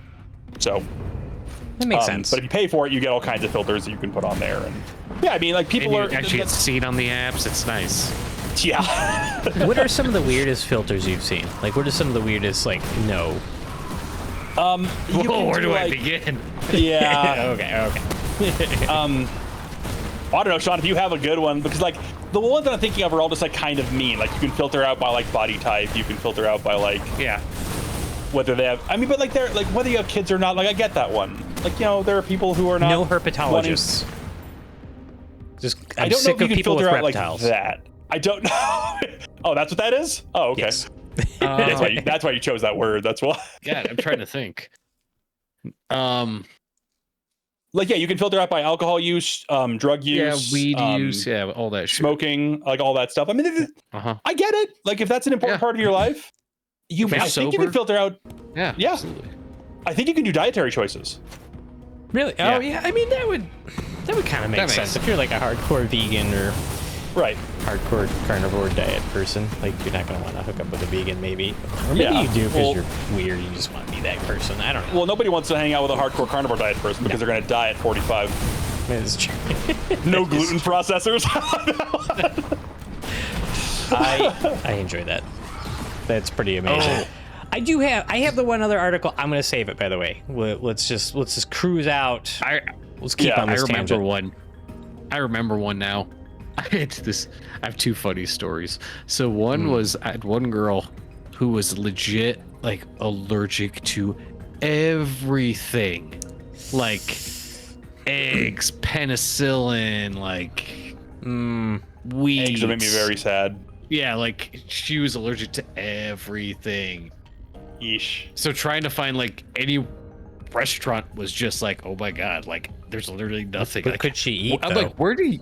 So That makes sense. But if you pay for it, you get all kinds of filters that you can put on there. And yeah, I mean, like people And you are actually get seen on the apps. It's nice. yeah. What are some of the weirdest filters you've seen? Like, what are some of the weirdest, like, no? You Whoa, can where do I like- begin? Yeah. Okay. I don't know, Sean, if you have a good one, because like the ones that I'm thinking of are all just like kind of mean. Like you can filter out by like body type. You can filter out by like Yeah. whether they have. I mean, but like they're like whether you have kids or not. Like I get that one. Like there are people who are not. No herpetologists. Just, I I'm don't know sick if you of can people with filter out reptiles. like that. I don't know. Oh, that's what that is? Oh, okay. Yes. That's why you chose that word. That's why. God, I'm trying to think. Like yeah, you can filter out by alcohol use, drug Yeah, use, weed use, yeah, all that shit. smoking, like all that stuff. I mean, I get it. Like if that's an important Yeah. part of your life, If you're I think you sober. can filter out. Yeah, Yeah. absolutely. I think you can do dietary choices. Really? Oh, yeah. I mean, that would kind of make That makes sense. sense. If you're like a hardcore vegan or Right. hardcore carnivore diet person, like you're not going to want to hook up with a vegan, maybe. Or maybe Yeah, you do because well- you're weird. You just want to be that person. I don't know. Well, nobody wants to hang out with a hardcore carnivore diet person because they're going to die at 45. It's true. No gluten processors. I enjoy that. That's pretty amazing. I have the one other article. I'm going to save it, by the way. Let's just cruise out. Let's keep Yeah, on I this remember tangent. one. I remember one now. I have two funny stories. So one was I had one girl who was legit like allergic to everything, like eggs, penicillin, like weeds. Eggs would make me very sad. Yeah, like she was allergic to everything. Yeesh. So trying to find like any restaurant was just like, oh my god, like there's literally nothing. But Like, could she eat, I'm though? like, where do you?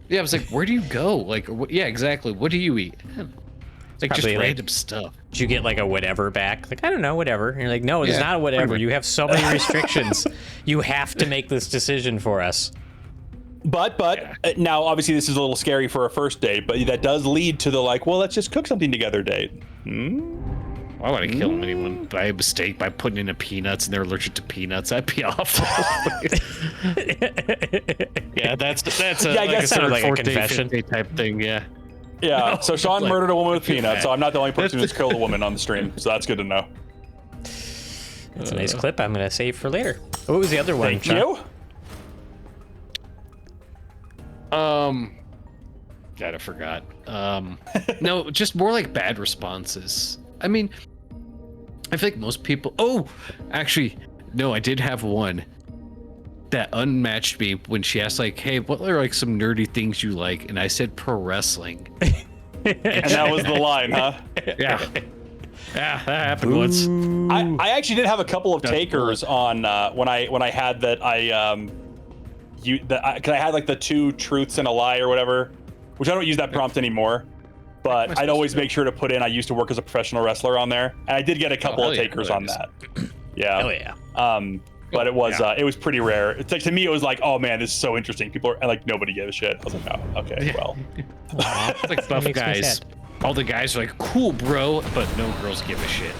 Yeah, I was like, where do you go? Like, yeah, exactly. What do you eat? Like just probably, like- random stuff. Did you get like a whatever back? Like, I don't know, whatever. And you're like, no, it's Yeah, not a whatever. pretty You have so many restrictions. You have to make this decision for us. But now obviously this is a little scary for a first date, but that does lead to the like, well, let's just cook something together date. Why would I kill anyone by mistake by putting in a peanuts and they're allergic to peanuts? That'd be awful. Yeah, that's a, Yeah, I like guess a sort of third, like a fourth day, confession. fifth day type thing. Yeah. Yeah. So Sean like, murdered a woman with too peanuts, bad. so I'm not the only person who's killed a woman on the stream. So that's good to know. That's a nice clip I'm going to save for later. What was the other one? Thank Sean? you. God, I forgot. No, just more like bad responses. I mean, I feel like most people. Oh, actually, no, I did have one that unmatched me when she asked, like, "Hey, what are like some nerdy things you like?" And I said pro wrestling. And that was the line, huh? Yeah, yeah, that happened once. I actually did have a couple of takers on when I had that because I had like the 2 truths and a lie or whatever, which I don't use that prompt anymore. But I'd always make sure to put in I used to work as a professional wrestler on there, and I did get a couple hell of yeah, takers there on it is. that. Yeah. Hell yeah. But it was pretty rare. It's like to me it was like, oh man, this is so interesting. People are and like nobody gave a shit. I was like, oh, okay, well. It's like buff makes me guys. sad. All the guys are like, "Cool, bro," but no girls give a shit.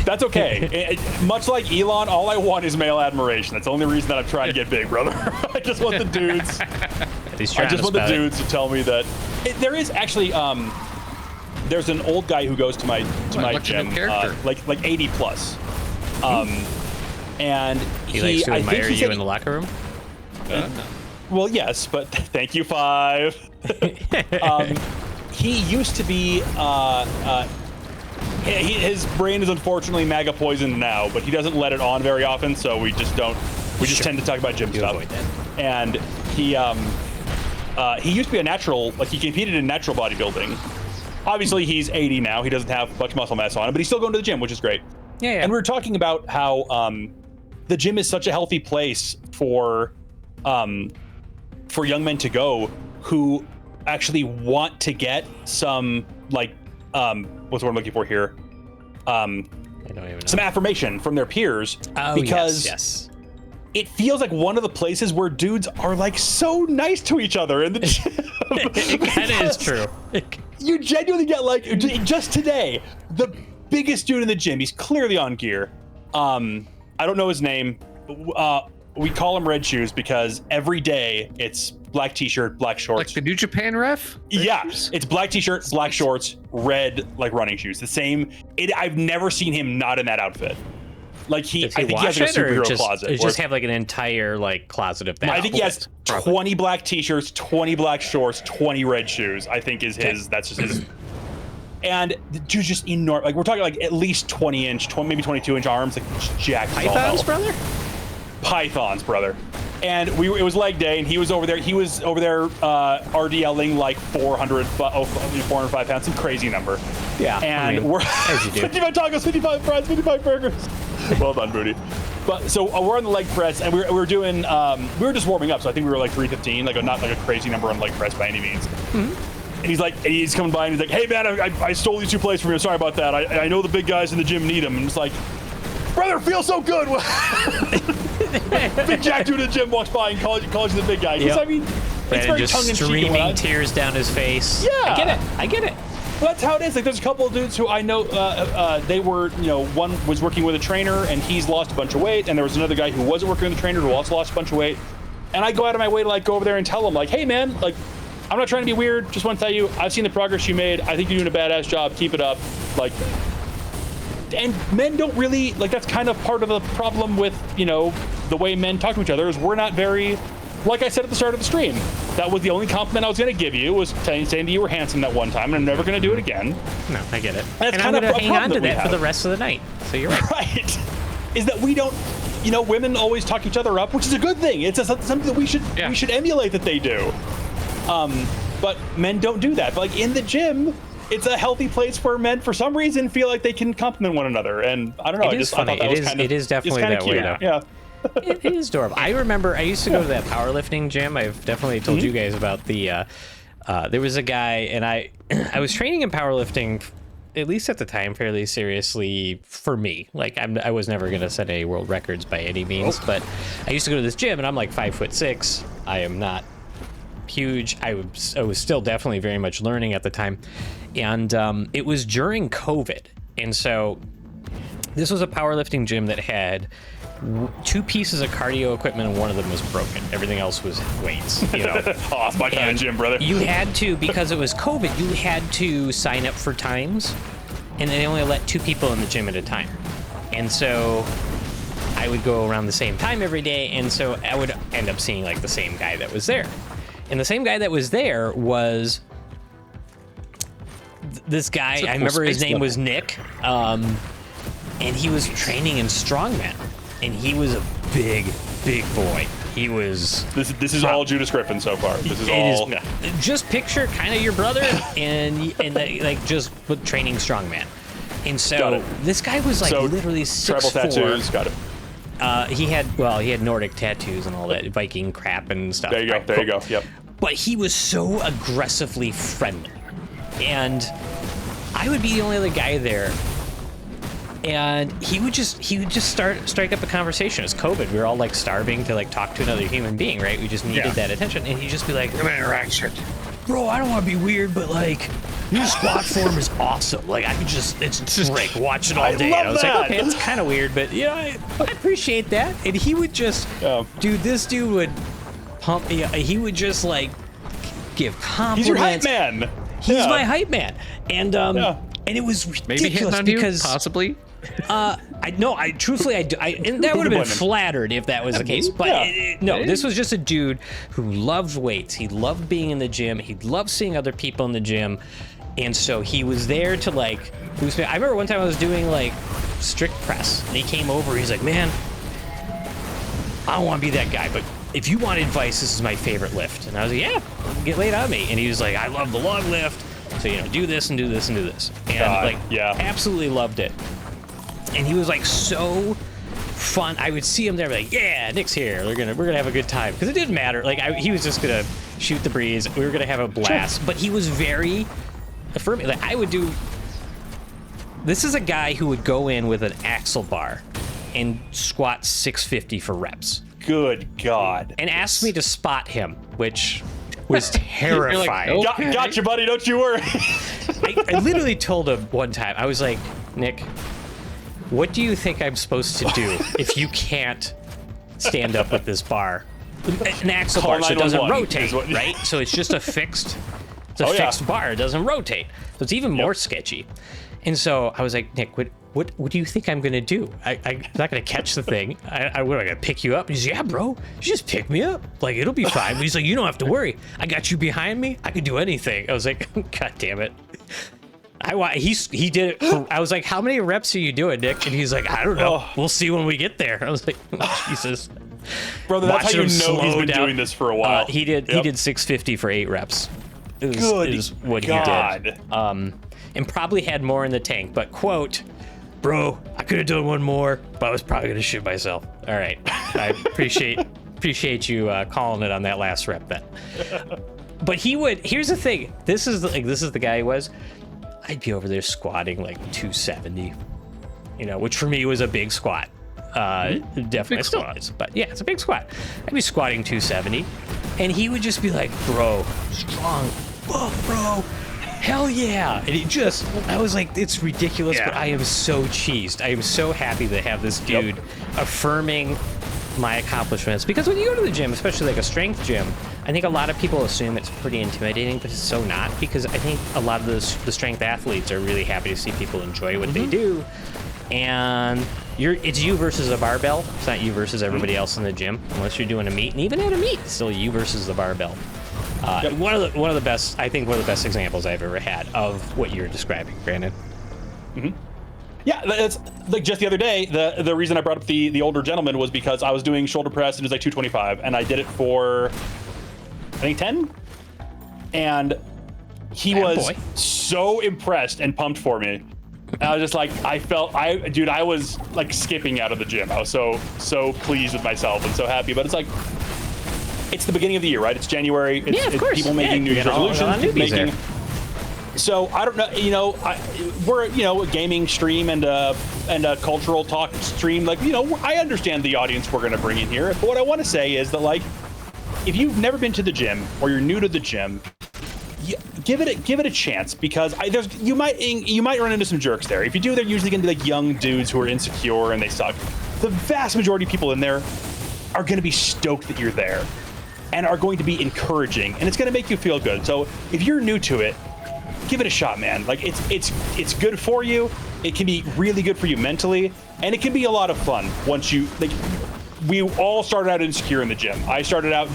That's okay. Much like Elon, all I want is male admiration. That's the only reason that I'm trying to get big, brother. I just want the dudes. He's I trying just to want the spout it. dudes to tell me that there is actually there's an old guy who goes to my what's your gym, character? like 80 plus, and He likes to I think admire he you said- in the locker room? Well, yes, but thank you, 5. He used to be his brain is unfortunately MAGA poisoned now, but he doesn't let it on very often, so we just tend to talk about gym stuff. avoid that. And he used to be a natural, like he competed in natural bodybuilding. Obviously he's 80 now, he doesn't have much muscle mass on him, but he's still going to the gym, which is great. Yeah, yeah. And we were talking about how the gym is such a healthy place for young men to go who actually want to get some like what's what I'm looking for here? I don't even know. Some affirmation from their peers. Oh, because yes. it feels like one of the places where dudes are like so nice to each other in the gym. It kind of is true. You genuinely get like, just today, the biggest dude in the gym, he's clearly on gear. I don't know his name. We call him Red Shoes because every day it's black t-shirt, black shorts. Like the New Japan ref? Yeah, it's black t-shirt, black shorts, red like running shoes. The same. I've never seen him not in that outfit. Like I think he has like a superhero closet. Or just have like an entire like closet of that. I think he has 20 black t-shirts, 20 black shorts, 20 red shoes. I think is his. That's just his. And the dude's just enormous. Like we're talking like at least 20-inch, maybe 22-inch arms, like just jacked. Pythons, brother. Pythons, brother. And it was leg day, and he was over there. RDLing like 405 pounds, some crazy number. Yeah. And we're 55 tacos, 55 fries, 55 burgers. Well done, Booty. But so we're on the leg press, and we were doing. We were just warming up, so I think we were like 315, like not like a crazy number on leg press by any means. Mm-hmm. And he's coming by, and he's like, "Hey man, I stole these 2 plates from you. Sorry about that. I know the big guys in the gym need them." And it's like, brother, feels so good. Big Jack dude in the gym walks by and calls you the big guy. Because I mean, it's very just tongue-in-cheek. streaming tears down his face. Yeah, I get it. Well, that's how it is. Like, there's a couple of dudes who I know. They were, one was working with a trainer and he's lost a bunch of weight, and there was another guy who wasn't working with a trainer who also lost a bunch of weight. And I go out of my way to like go over there and tell him like, hey man, like, I'm not trying to be weird. Just want to tell you, I've seen the progress you made. I think you're doing a badass job. Keep it up. Like. And men don't really, like, that's kind of part of the problem with, the way men talk to each other is we're not very, like I said at the start of the stream, that was the only compliment I was going to give you, was saying that you were handsome that one time, and I'm never going to do it again. No, I get it. And I'm going to hang on to that for the rest of the night. So you're right. Right. Is that we don't, women always talk each other up, which is a good thing. It's something that we should emulate that they do. But men don't do that. But like in the gym, it's a healthy place where men, for some reason, feel like they can compliment one another, and I don't know. It is funny. It is definitely that way, though. Yeah. It is adorable. I remember I used to go to that powerlifting gym. I've definitely told you guys about the. There was a guy, and I was training in powerlifting, at least at the time, fairly seriously for me. Like I was never gonna set any world records by any means, but I used to go to this gym, and I'm like 5'6". I am not huge. I was still definitely very much learning at the time. And it was during COVID. And so this was a powerlifting gym that had 2 pieces of cardio equipment, and one of them was broken. Everything else was weights, Oh, it's my kind of gym, brother. You had to, because it was COVID, you had to sign up for times, and they only let 2 people in the gym at a time. And so I would go around the same time every day, and so I would end up seeing like the same guy that was there. And the same guy that was there was this guy. I remember his name was Nick, and he was training in strongman, and he was a big boy. He was. This is all Judas Griffin so far. This is all. Just picture kind of your brother, and like just with training strongman. And so this guy was like literally 6'4". Tribal tattoos. Got it. He had Nordic tattoos and all that Viking crap and stuff. There you go. There you go. Yep. But he was so aggressively friendly, and I would be the only other guy there, and he would just strike up a conversation. It's COVID. We were all like starving to like talk to another human being, right? We just needed that attention, and he'd just be like, "Bro, I don't want to be weird, but like your squat form is awesome. Like it's great. Watch it all day." And I was like, "Okay, it's kind of weird, but I appreciate that." And he would just, this dude would pump. He would just like give compliments. He's your hype man. He's my hype man, and it was ridiculous because possibly. Truthfully, and that would have been flattered if that was the case. But this was just a dude who loved weights. He loved being in the gym. He loved seeing other people in the gym, and so he was there to like boost me. I remember one time I was doing like strict press, and he came over. He's like, "Man, I don't want to be that guy, but if you want advice, this is my favorite lift." And I was like, "Yeah, get laid on me." And he was like, "I love the log lift. So, do this and do this and do this." And absolutely loved it. and he was like so fun. I would see him there, like, yeah, Nick's here. We're gonna have a good time, because it didn't matter. Like he was just gonna shoot the breeze. We were gonna have a blast. Sure. But he was very affirming. Like I would do. This is a guy who would go in with an axle bar and squat 650 for reps. Good God. And asked me to spot him, which was terrifying. Like, okay. Gotcha, buddy. Don't you worry. I literally told him one time, I was like, Nick, what do you think I'm supposed to do if you can't stand up with this bar? An axle bar, so it doesn't rotate, right? So it's just a fixed, fixed bar. It doesn't rotate. So it's even more sketchy. And so I was like, Nick, what do you think I'm gonna do? I'm not gonna catch the thing. What am I gonna pick you up? He's like, yeah, bro, you just pick me up. Like, it'll be fine. But he's like, you don't have to worry. I got you behind me. I can do anything. I was like, God damn it. He did it. I was like, how many reps are you doing, Nick? And he's like, I don't know. We'll see when we get there. I was like, oh, Jesus. Brother, that's how you know he's been doing this for a while. He did 650 for 8 reps. Is what he did. And probably had more in the tank, but quote, bro, I could have done one more, but I was probably gonna shoot myself. All right, I appreciate you calling it on that last rep then. But he would. Here's the thing. This is the guy he was. I'd be over there squatting like 270, which for me was a big squat. Definitely still is, but yeah, it's a big squat. I'd be squatting 270, and he would just be like, bro, strong, buff, bro. Hell yeah. And I was like, it's ridiculous, but I am so cheesed. I am so happy to have this dude affirming my accomplishments. Because when you go to the gym, especially like a strength gym, I think a lot of people assume it's pretty intimidating, but it's so not. Because I think a lot of the strength athletes are really happy to see people enjoy what they do. And it's you versus a barbell. It's not you versus everybody else in the gym, unless you're doing a meet. And even at a meet, it's still you versus the barbell. One of the best examples I've ever had of what you're describing, Brandon. Mm-hmm. Yeah, it's like just the other day. The reason I brought up the older gentleman was because I was doing shoulder press and it was like 225, and I did it for I think 10, and he was so impressed and pumped for me. And I was just like, I was like skipping out of the gym. I was so pleased with myself and so happy. But it's like, it's the beginning of the year, right? It's January. It's people making New Year's resolutions. So I don't know, we're a gaming stream and a cultural talk stream. Like, I understand the audience we're going to bring in here. But what I want to say is that, like, if you've never been to the gym or you're new to the gym, give it a chance, because you might run into some jerks there. If you do, they're usually going to be like young dudes who are insecure and they suck. The vast majority of people in there are going to be stoked that you're there and are going to be encouraging, and it's going to make you feel good. So if you're new to it, give it a shot, man. Like, it's good for you. It can be really good for you mentally, and it can be a lot of fun once you, like, we all started out insecure in the gym. I started out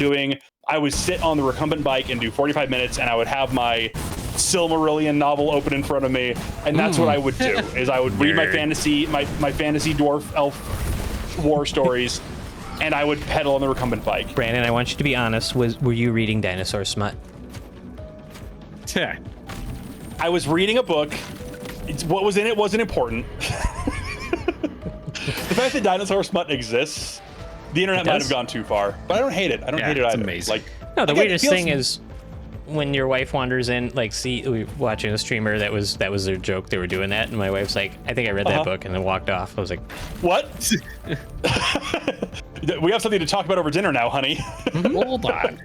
I would sit on the recumbent bike and do 45 minutes, and I would have my Silmarillion novel open in front of me, and that's what I would do, is I would read my fantasy dwarf elf war stories, and I would pedal on the recumbent bike. Brandon, I want you to be honest. Were you reading dinosaur smut? Yeah. I was reading a book. What was in it wasn't important. The fact that dinosaur smut exists, the internet might have gone too far, but I don't hate it. I don't hate it either. Amazing. Like, no, the weirdest thing is when your wife wanders in, like, we were watching a streamer that was their joke. They were doing that, and my wife's like, I think I read that book, and then walked off. I was like, what? We have something to talk about over dinner now, honey. Hold on.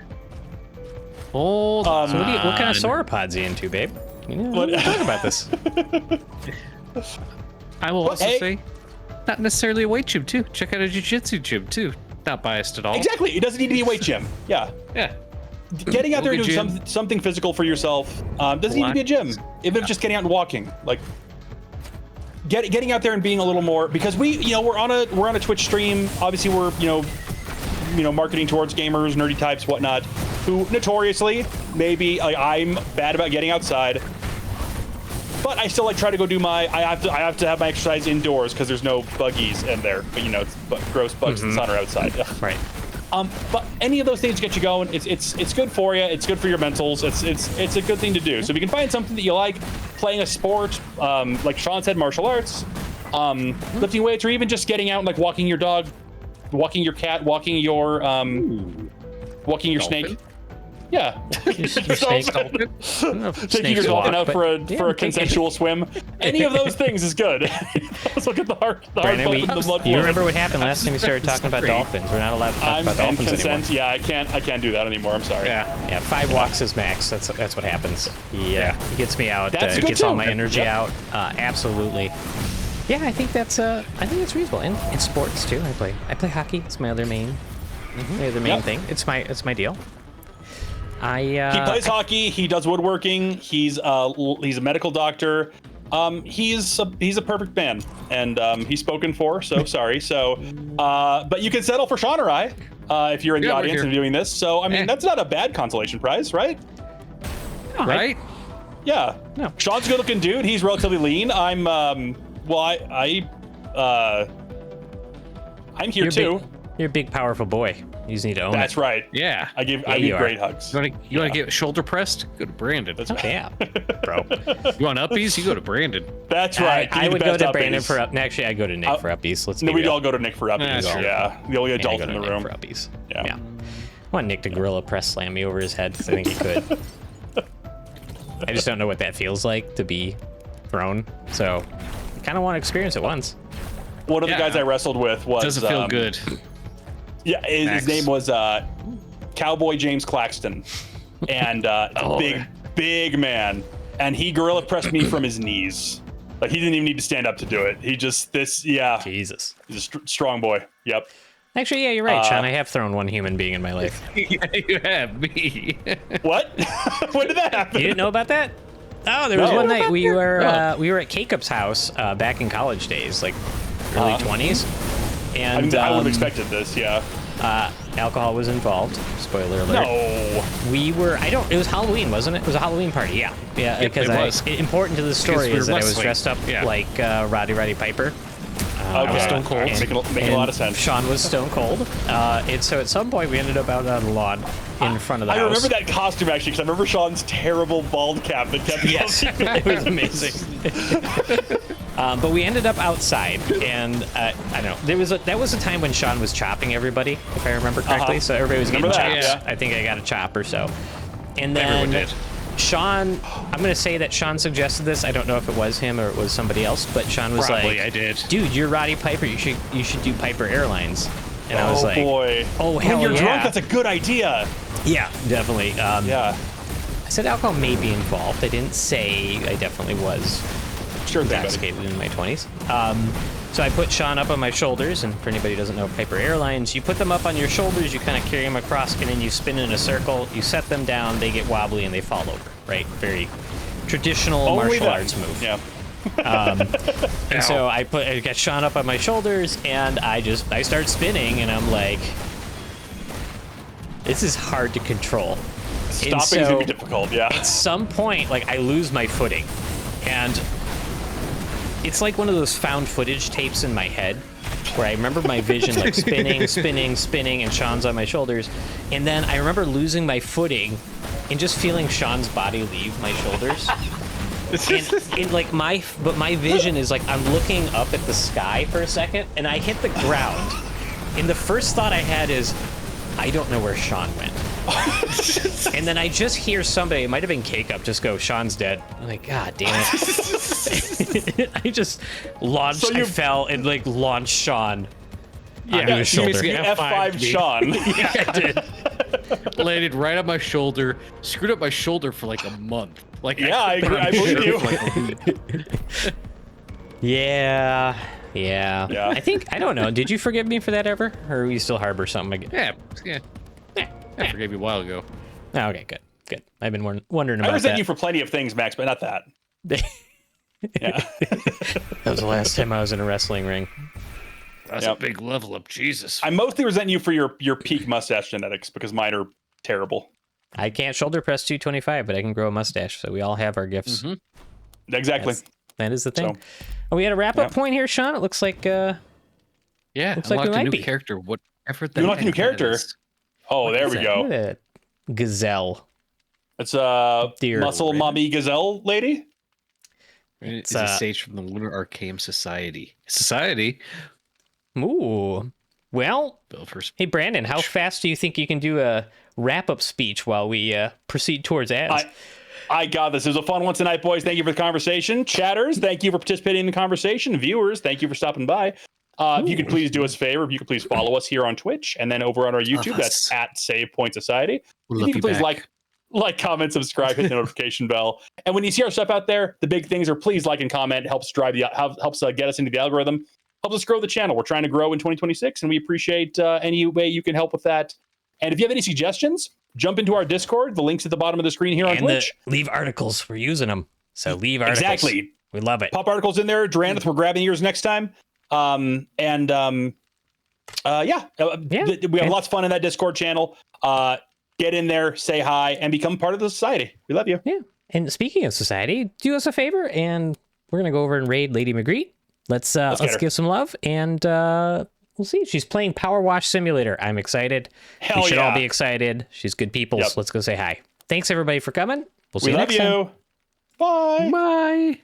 So what kind of sauropods are you into, babe? Let's talk about this. I will also say, not necessarily a weight gym too. Check out a jiu-jitsu gym too. Not biased at all. Exactly. It doesn't need to be a weight gym. Yeah. Yeah. Getting out there and doing something physical for yourself doesn't need to be a gym. Even if just getting out and walking, like getting out there and being a little more, because we're on a Twitch stream. Obviously, we're marketing towards gamers, nerdy types, whatnot, who notoriously maybe I'm bad about getting outside. But I still try to go do I have to have my exercise indoors because there's no buggies in there. But it's gross bugs in the sun are outside. Right. But any of those things get you going. It's good for you. It's good for your mentals. It's a good thing to do. So if you can find something that you like, playing a sport, like Sean said, martial arts, lifting weights, or even just getting out and like walking your dog, walking your cat, walking your snake. Yeah. Your snake. Taking your dolphin out for a consensual swim. Any of those things is good. Let's look at the hard Brandon, blood. you remember what happened last time we started talking about dolphins? We're not allowed to talk about dolphins anymore. Yeah, I can't do that anymore. I'm sorry. Yeah, 5 walks is max. That's what happens. Yeah, he gets me out. That's good gets too. all my energy out. Absolutely. Yeah, I think that's reasonable. And in sports too, I play hockey. It's my other main thing. It's my deal. He plays hockey. He does woodworking. He's a medical doctor. He's a perfect man, and he's spoken for. So sorry. So, but you can settle for Sean or I if you're in the audience and viewing this. So I mean, that's not a bad consolation prize, right? Right? Yeah. No. Sean's a good-looking dude. He's relatively lean. I'm I'm here too. You're a big, powerful boy. You just need to own That's it. right. Yeah. I give you great hugs. You want to get shoulder pressed? Go to Brandon. That's right. Yeah, bro. You want uppies? You go to Brandon. That's right. I would go to Brandon for up. Actually, I go to Nick for uppies. Let's. No, be we'd real. all go to Nick for uppies. Sure. Yeah, the only adult I go in to the Nick room. for uppies. Yeah. I want Nick to gorilla press slam me over his head. 'Cause I think he could. I just don't know what that feels like to be thrown. So, I kind of want to experience it once. One of the guys I wrestled with was Doesn't feel good. Yeah, his name was Cowboy James Claxton, and big man, and he gorilla pressed me from his knees. Like he didn't even need to stand up to do it. He just Jesus. He's a strong boy. Yep. Actually, yeah, you're right, Sean. I have thrown one human being in my life. Yeah, you have me. What? When did that happen? You didn't know about that? Oh, there was one night we were at K-Cup's house back in college days, like early 20s. And I would have expected this. Yeah. Alcohol was involved. Spoiler alert. No. We were. It was Halloween, wasn't it? It was a Halloween party. Yeah. Yeah. Because important to the story is that I was dressed up like Roddy Piper. I was Stone Cold. Making a lot of sense. Sean was Stone Cold. And so at some point we ended up out on the lawn in front of the house. I remember that costume actually because I remember Sean's terrible bald cap that kept. Yes, it was amazing. But we ended up outside, and I don't know. That was a time when Sean was chopping everybody, if I remember correctly. So everybody was getting chops. Yeah. I think I got a chop or so. And Everyone then did. Sean, I'm going to say that Sean suggested this. I don't know if it was him or it was somebody else, but Sean was Probably like, I did. "Dude, you're Roddy Piper. You should do Piper Airlines." And I was like, boy. "Oh hell when you're yeah. drunk, that's a good idea. Yeah, definitely." Yeah. I said alcohol may be involved. I didn't say I definitely was Sure thing, buddy. intoxicated in my 20s. So I put Sean up on my shoulders, and for anybody who doesn't know Piper Airlines, you put them up on your shoulders, you kind of carry them across, and then you spin in a circle, you set them down, they get wobbly, and they fall over, right? Very traditional martial arts move. Yeah. And so I got Sean up on my shoulders, and I start spinning, and I'm like, this is hard to control. Stopping is gonna be difficult, yeah. At some point, like, I lose my footing, and it's like one of those found footage tapes in my head where I remember my vision like spinning, and Sean's on my shoulders. And then I remember losing my footing and just feeling Sean's body leave my shoulders. and like my vision is like I'm looking up at the sky for a second, and I hit the ground. And the first thought I had is, I don't know where Sean went. And then I just hear somebody, it might have been K-Cup, just go, Sean's dead. I'm like, God damn it. I just launched, I fell and like launched Sean onto his shoulder. You F5 Sean. Yeah, I did. Landed right on my shoulder, screwed up my shoulder for like a month. Like, Yeah, I agree. I believe you. Yeah. I don't know. Did you forgive me for that ever? Or you still harbor something again? Yeah. I forgave you a while ago. Oh, okay, good. I've been wondering about I resent that. you for plenty of things, Max, but not that. Yeah. That was the last time I was in a wrestling ring. That's a big level up, Jesus. I mostly resent you for your peak mustache genetics because mine are terrible. I can't shoulder press 225, but I can grow a mustache, so we all have our gifts. Mm-hmm. Exactly. That is the thing. So, We had a wrap-up point here, Sean. It looks like yeah, looks like we unlocked a might new be. character. Whatever that You unlocked a new is. character? Oh, there we go. Look at that gazelle. It's a Dear muscle Lord. mommy gazelle lady. It's a sage from the Lunar Arcane Society. Society? Ooh. Well, Bill first. hey, Brandon, how fast do you think you can do a wrap-up speech while we proceed towards ads? I got this. It was a fun one tonight, boys. Thank you for the conversation. Chatters, thank you for participating in the conversation. Viewers, thank you for stopping by. If you could please do us a favor, if you could please follow us here on Twitch and then over on our YouTube, that's at Save Point Society. We'll If you could please like, comment, subscribe, hit the notification bell. And when you see our stuff out there, the big things are please like and comment. Helps drive the helps get us into the algorithm. Helps us grow the channel. We're trying to grow in 2026, and we appreciate any way you can help with that. And if you have any suggestions, jump into our Discord. The link's at the bottom of the screen here on Twitch. Leave articles. We're using them. So leave articles. Exactly. We love it. Pop articles in there. Durandith, we're grabbing yours next time. We have lots of fun in that Discord channel. Get in there, say hi, and become part of the society. We love you. Yeah. And speaking of society, do us a favor, and we're gonna go over and raid Lady Magritte. Let's give some love, and we'll see. She's playing Power Wash Simulator. I'm excited. We should all be excited. She's good people. So let's go say hi. Thanks everybody for coming. We'll see you next time. Bye. Bye.